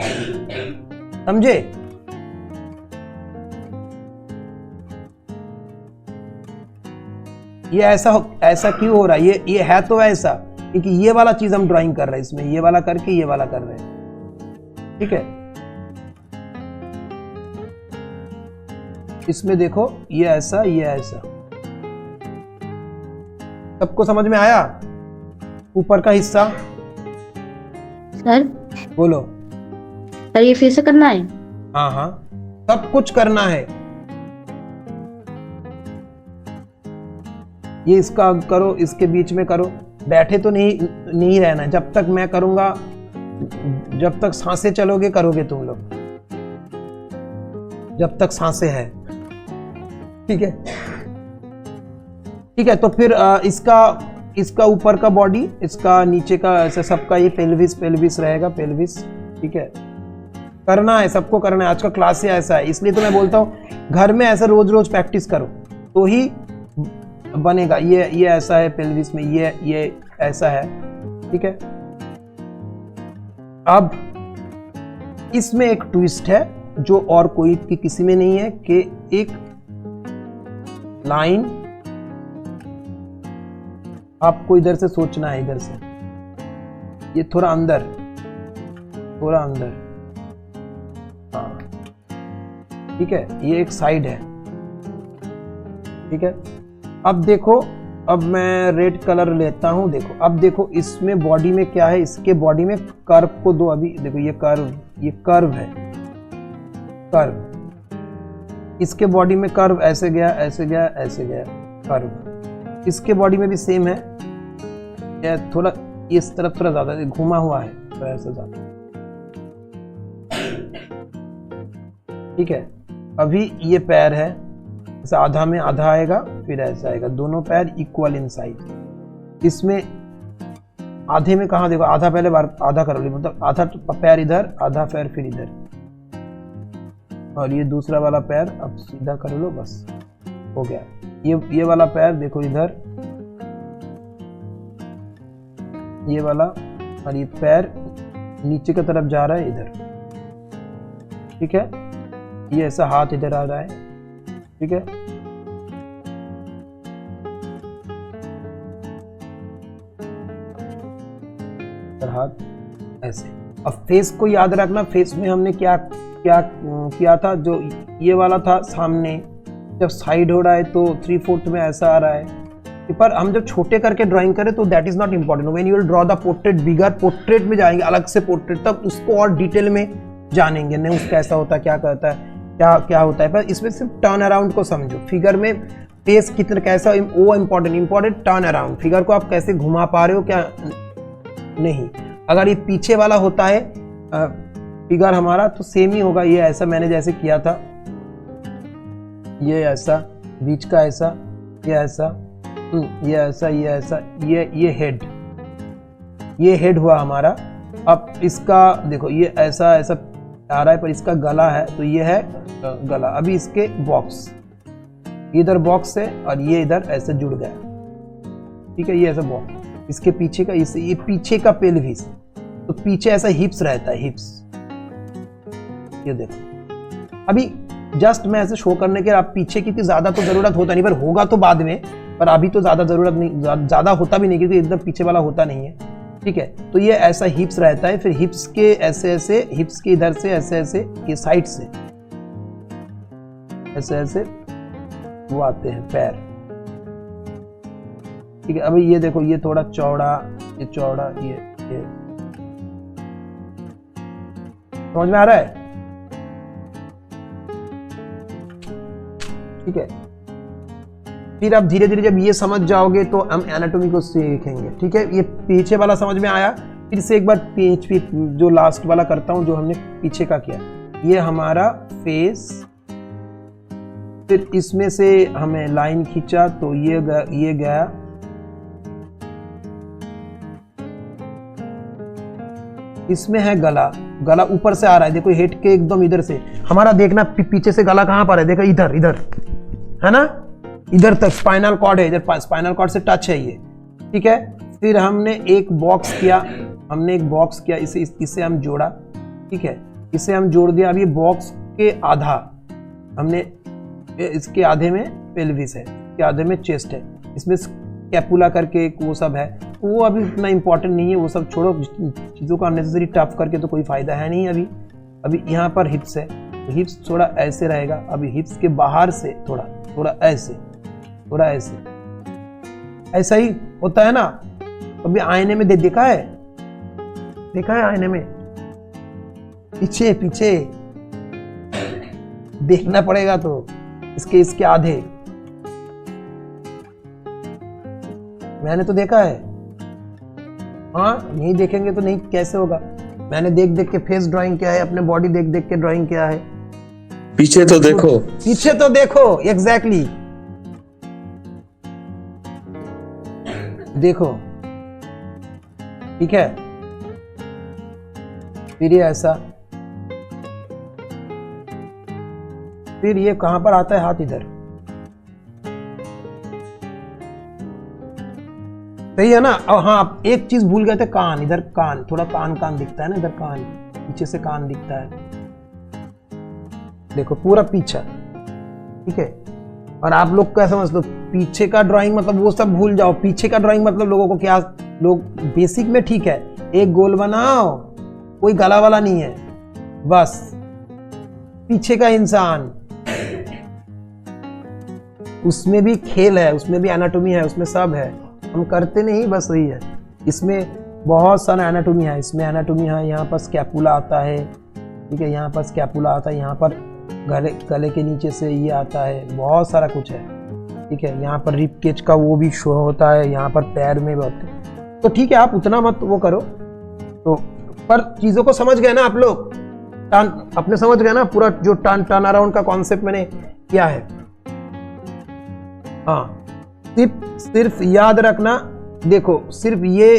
समझे। ये ऐसा क्यों हो रहा है, ये है तो ऐसा क्योंकि ये वाला चीज हम ड्राइंग कर रहे हैं, इसमें ये वाला करके ये वाला कर रहे हैं, ठीक है। इसमें देखो ये ऐसा, ये ऐसा, सबको समझ में आया। ऊपर का हिस्सा सर, बोलो। सर ये फिर से करना है? हाँ, सब कुछ करना है। ये इसका करो, इसके बीच में करो, बैठे तो नहीं रहना है। जब तक मैं करूंगा जब तक सांसें चलोगे करोगे तुम लोग, जब तक सांसें हैं। ठीक है, ठीक है। तो फिर इसका ऊपर का बॉडी, इसका नीचे का, ऐसे सबका ये पेल्विस रहेगा, पेल्विस। ठीक है, करना है, सबको करना है। आज का क्लास ही ऐसा है, इसलिए तो मैं बोलता हूँ घर में ऐसा रोज रोज प्रैक्टिस करो तो ही बनेगा। ये ऐसा है पेल्विस में, ये ऐसा है। ठीक है, अब इसमें एक ट्विस्ट है जो और कोई किसी में नहीं है, कि एक लाइन आपको इधर से सोचना है, इधर से ये थोड़ा अंदर, हाँ, ठीक है। ये एक साइड है, ठीक है। अब देखो, अब मैं रेड कलर लेता हूं। देखो, अब देखो इसमें बॉडी में क्या है, इसके बॉडी में कर्व को दो। अभी देखो ये कर्व है, कर्व। इसके बॉडी में कर्व ऐसे गया, ऐसे गया, ऐसे गया, कर्व। इसके बॉडी में भी सेम है, या थोड़ा इस तरफ थोड़ा ज्यादा घुमा हुआ है, तो ऐसे ज्यादा। ठीक है, अभी ये पैर है, ऐसा आधा में आधा आएगा, फिर ऐसा आएगा, दोनों पैर इक्वल इन साइज। इसमें आधे में कहाँ देखो, आधा पहले बार आधा कर लो, मतलब आधा पैर इधर, आधा पैर फिर इधर, और ये दूसरा वाला पैर अब सीधा कर लो, बस हो गया। ये वाला पैर देखो इधर, ये वाला, और ये पैर नीचे की तरफ जा रहा है इधर। ठीक है, ये ऐसा हाथ इधर आ रहा है। ठीक है, हाथ ऐसे। अब फेस को याद रखना, फेस में हमने क्या किया था, जो ये वाला था सामने, जब साइड हो रहा है तो 3/4 में ऐसा आ रहा है। पर हम जब छोटे करके ड्राइंग करें तो that is not important. When you will draw the portrait bigger, portrait में जाएंगे, अलग से पोर्ट्रेट, तब उसको और डिटेल में जानेंगे, नहीं उसका कैसा होता है, क्या करता है, क्या होता है। पर इसमें सिर्फ टर्न अराउंड को समझो। फिगर में फेस कितना कैसा, वो इम्पोर्टेंट टर्न अराउंड, फिगर को आप कैसे घुमा पा रहे हो, क्या नहीं। अगर ये पीछे वाला होता है फिगर हमारा, तो सेम ही होगा। ये ऐसा मैंने जैसे किया था, ये ऐसा, बीच का ऐसा, ये ऐसा, ये ऐसा, ये ऐसा, ये हेड हुआ हमारा। अब इसका देखो, ये ऐसा ऐसा आ रहा है, पर इसका गला है, तो ये है गला। अभी इसके बॉक्स, इधर बॉक्स है और ये इधर ऐसे जुड़ गया। ठीक है, ये ऐसा बॉक्स, इसके पीछे का, ये पीछे का पेल्विस, तो पीछे ऐसा हिप्स रहता है, हिप्स। ये देखो, अभी जस्ट मैं ऐसे शो करने के, आप पीछे की ज्यादा तो जरूरत होता नहीं, पर होगा तो बाद में, पर अभी तो ज्यादा जरूरत नहीं, ज्यादा होता भी नहीं, क्योंकि एकदम पीछे वाला होता नहीं है। ठीक है, तो ये ऐसा हिप्स रहता है, फिर हिप्स के ऐसे ऐसे, हिप्स के इधर से ऐसे ऐसे, ये साइड से ऐसे ऐसे वो आते हैं पैर। ठीक है, अभी ये देखो, ये थोड़ा चौड़ा, ये चौड़ा, ये समझ में आ रहा है। ठीक है, फिर आप धीरे धीरे जब ये समझ जाओगे तो हम एनाटॉमी को सीखेंगे। ठीक है, ये पीछे वाला समझ में आया, फिर से एक बार पीछे जो लास्ट वाला करता हूं, जो हमने पीछे का किया, ये हमारा फेस, फिर इसमें से हमें लाइन खींचा तो ये गया, इसमें है गला, गला ऊपर से आ रहा है, देखो हेड के एकदम इधर से हमारा देखना, पीछे से गला कहां पर है, देखो इधर, इधर है ना, इधर तक स्पाइनल कॉर्ड है, इधर स्पाइनल कॉर्ड से टच है ये। ठीक है, फिर हमने एक बॉक्स किया, इसे हम जोड़ा। ठीक है, इसे हम जोड़ दिया। अब ये बॉक्स के आधा हमने, इसके आधे में पेल्विस है, इसके आधे में चेस्ट है, इसमें कैपुला करके एक वो सब है, वो अभी उतना इंपॉर्टेंट नहीं है, वो सब छोड़ो, चीज़ों को अननेसेसरी टफ करके तो कोई फायदा है नहीं। अभी यहाँ पर हिप्स है, तो हिप्स थोड़ा ऐसे रहेगा। अभी हिप्स के बाहर से थोड़ा ऐसे, थोड़ा ऐसे, ऐसा ही होता है ना। अभी आईने में देखा है आईने में, पीछे देखना पड़ेगा, तो इसके आधे मैंने तो देखा है। हाँ, नहीं देखेंगे तो नहीं, कैसे होगा। मैंने देख देख के फेस ड्राइंग किया है, अपने बॉडी देख देख के ड्राइंग किया है। पीछे तो देखो, पीछे तो देखो, एग्जैक्टली देखो, ठीक है। फिर ये ऐसा, फिर ये कहां पर आता है हाथ, इधर, सही है ना। और हाँ, एक चीज भूल गए थे, कान, इधर कान, थोड़ा कान कान दिखता है ना, इधर कान, पीछे से कान दिखता है, देखो पूरा पीछा, ठीक है। और आप लोग क्या समझते हो, पीछे का ड्राइंग मतलब वो सब भूल जाओ। पीछे का ड्राइंग मतलब लोगों को क्या, लोग बेसिक में ठीक है, एक गोल बनाओ, कोई गला वाला नहीं है, बस पीछे का इंसान, उसमें भी खेल है, उसमें भी एनाटॉमी है, उसमें सब है, हम करते नहीं, बस वही है। इसमें बहुत सारा एनाटॉमी है, इसमें एनाटॉमी है, यहाँ पर स्कैपुला आता है, ठीक है, यहाँ पर स्कैपुला आता है, यहाँ पर गले के नीचे से ये आता है, बहुत सारा कुछ है, ठीक है। यहाँ पर रिब केज का वो भी शो होता है, यहाँ पर पैर में होते हैं, तो ठीक है, आप उतना मत वो करो, तो पर चीजों को समझ गए ना आप लोग, अपने समझ गए ना पूरा जो टर्न अराउंड का कॉन्सेप्ट मैंने किया है। हाँ, सिर्फ याद रखना, देखो सिर्फ ये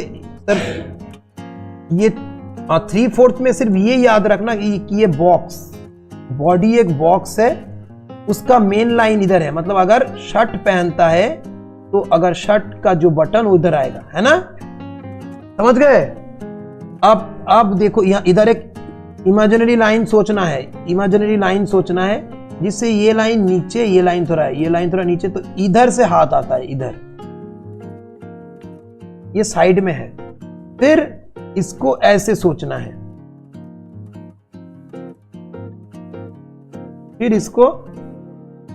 3/4 में सिर्फ ये याद रखना कि ये बॉक्स, बॉडी एक बॉक्स है, उसका मेन लाइन इधर है, मतलब अगर शर्ट पहनता है तो अगर शर्ट का जो बटन उधर आएगा, है ना, समझ गए। अब देखो यहाँ इधर एक इमेजिनरी लाइन सोचना है, इमेजिनरी लाइन सोचना है जिससे ये लाइन नीचे, ये लाइन थोड़ा है, ये लाइन थोड़ा नीचे, तो इधर से हाथ आता है, इधर, ये साइड में है। फिर इसको ऐसे सोचना है, फिर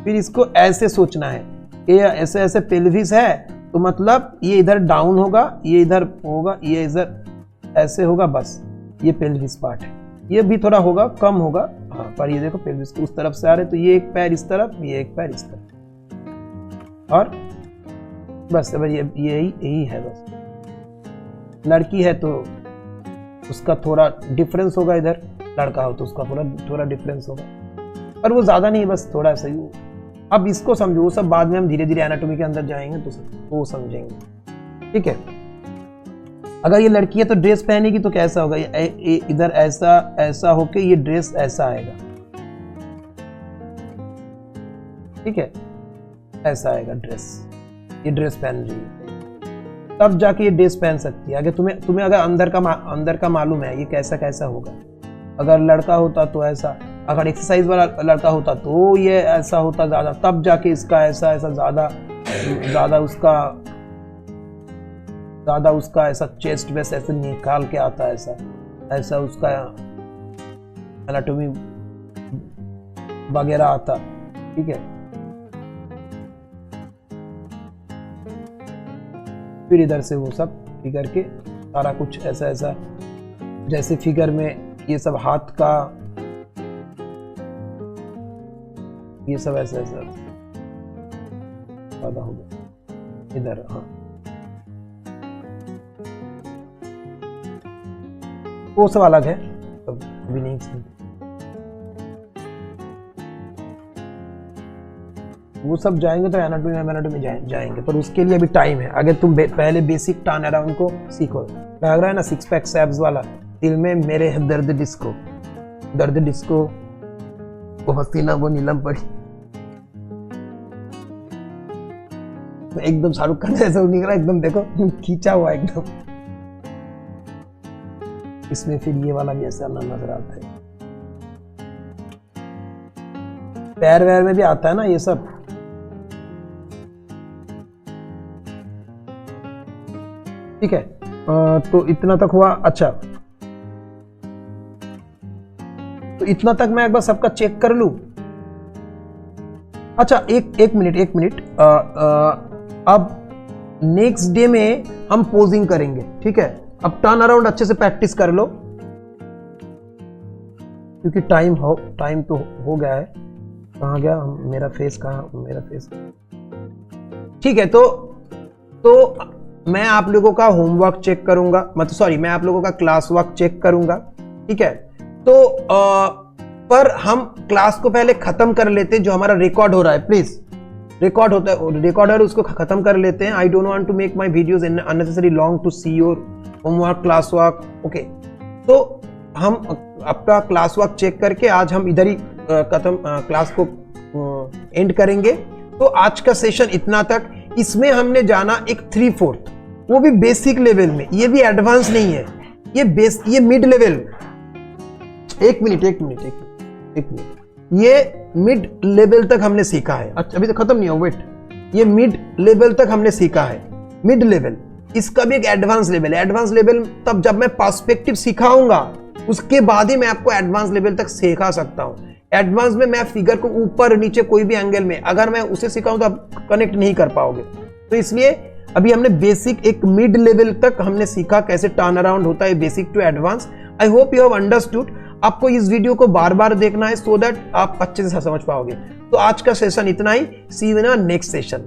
इसको ऐसे सोचना है, ये ऐसे ऐसे पेल्विस है, तो मतलब ये इधर डाउन होगा, ये इधर होगा, ये इधर ऐसे होगा, बस ये पेल्विस पार्ट है। ये भी थोड़ा होगा, कम होगा, हाँ, पर ये देखो पेल्विस उस तरफ से आ रहे, तो ये एक पैर इस तरफ, ये एक पैर इस तरफ, और बस अब यही है बस। लड़की है तो उसका थोड़ा डिफरेंस होगा इधर, लड़का हो तो उसका थोड़ा डिफरेंस होगा, पर वो ज्यादा नहीं, बस थोड़ा सा ही। अब इसको समझो, वो सब बाद में हम धीरे धीरे एनाटॉमी के अंदर जाएंगे तो वो समझेंगे, ठीक है। अगर ये लड़की है तो ड्रेस पहनेगी तो कैसा होगा, इधर ऐसा होके ये ड्रेस ऐसा आएगा, ठीक है, ऐसा आएगा ड्रेस, ये ड्रेस पहन रही है, तब जाके ये ड्रेस पहन सकती है। अगर तुम्हें अगर अंदर का मालूम है ये कैसा कैसा होगा, अगर लड़का होता तो ऐसा, अगर एक्सरसाइज वाला लड़का होता तो ये ऐसा होता ज्यादा, तब जाके इसका ऐसा ज्यादा उसका ऐसा चेस्ट वेस्ट ऐसे निकाल के आता है, ऐसा उसका एनाटॉमी वगैरह आता, ठीक है। फिर इधर से वो सब फिगर के सारा कुछ ऐसा जैसे फिगर में ये सब हाथ का ये सब ऐसा ज्यादा हो गया इधर, हाँ, वो सब अलग है, सब भी नहीं सुन, वो सब जाएंगे तो एनाटॉमी जाएंगे, पर उसके लिए अभी टाइम है। अगर तुम पहले बेसिक टर्न अराउंड को सीखो, लग रहा है ना सिक्स पैक एब्स वाला, दिल में मेरे दर्द डिस्को वो हसीना वो नीलम पड़ी, एकदम शाहरुख खान जैसा निकला, एकदम देखो खींचा हुआ एकदम। इसमें फिर ये वाला भी ऐसा नजर आता है, पैर वैर में भी आता है ना ये सब, ठीक है। तो इतना तक हुआ, अच्छा, तो इतना तक मैं एक बार सबका चेक कर लूं। अच्छा, एक मिनट, अब नेक्स्ट डे में हम पोजिंग करेंगे, ठीक है। अब टर्न अराउंड अच्छे से प्रैक्टिस कर लो, क्योंकि टाइम तो हो गया है। कहाँ गया मेरा फेस, ठीक है। तो मैं आप लोगों का होमवर्क चेक करूंगा, मतलब सॉरी, मैं आप लोगों का क्लास वर्क चेक करूंगा, ठीक है। तो पर हम क्लास को पहले खत्म कर लेते हैं, जो हमारा रिकॉर्ड हो रहा है, प्लीज रिकॉर्ड होता है, रिकॉर्डर उसको खत्म कर लेते हैं। I don't want to make my videos unnecessary long to see your homework class work. Okay, तो हम आपका क्लास वर्क चेक करके आज हम इधर ही खत्म क्लास को एंड करेंगे। तो आज का सेशन इतना तक। इसमें हमने जाना एक 3/4, वो भी बेसिक लेवल में, ये भी एडवांस नहीं है, ये मिड लेवल। एक मिनट, ये मिड लेवल तक हमने सीखा है। अच्छा, अभी तो खत्म नहीं हुआ, वेट। ये मिड लेवल तक हमने सीखा है, मिड लेवल। इसका भी एक एडवांस लेवल है। एडवांस लेवल तब जब मैं पर्सपेक्टिव सिखाऊंगा, उसके बाद ही मैं आपको एडवांस लेवल तक सिखा सकता हूं। एडवांस में मैं फिगर को ऊपर नीचे कोई भी एंगल में अगर मैं उसे सिखाऊं तो आप कनेक्ट नहीं कर पाओगे। तो इसलिए अभी हमने बेसिक एक मिड लेवल तक हमने सीखा कैसे टर्न अराउंड होता है, basic to advance. I hope you have understood. आपको इस वीडियो को बार बार देखना है सो दैट आप अच्छे से समझ पाओगे। तो आज का सेशन इतना ही। सी यू इन नेक्स्ट सेशन।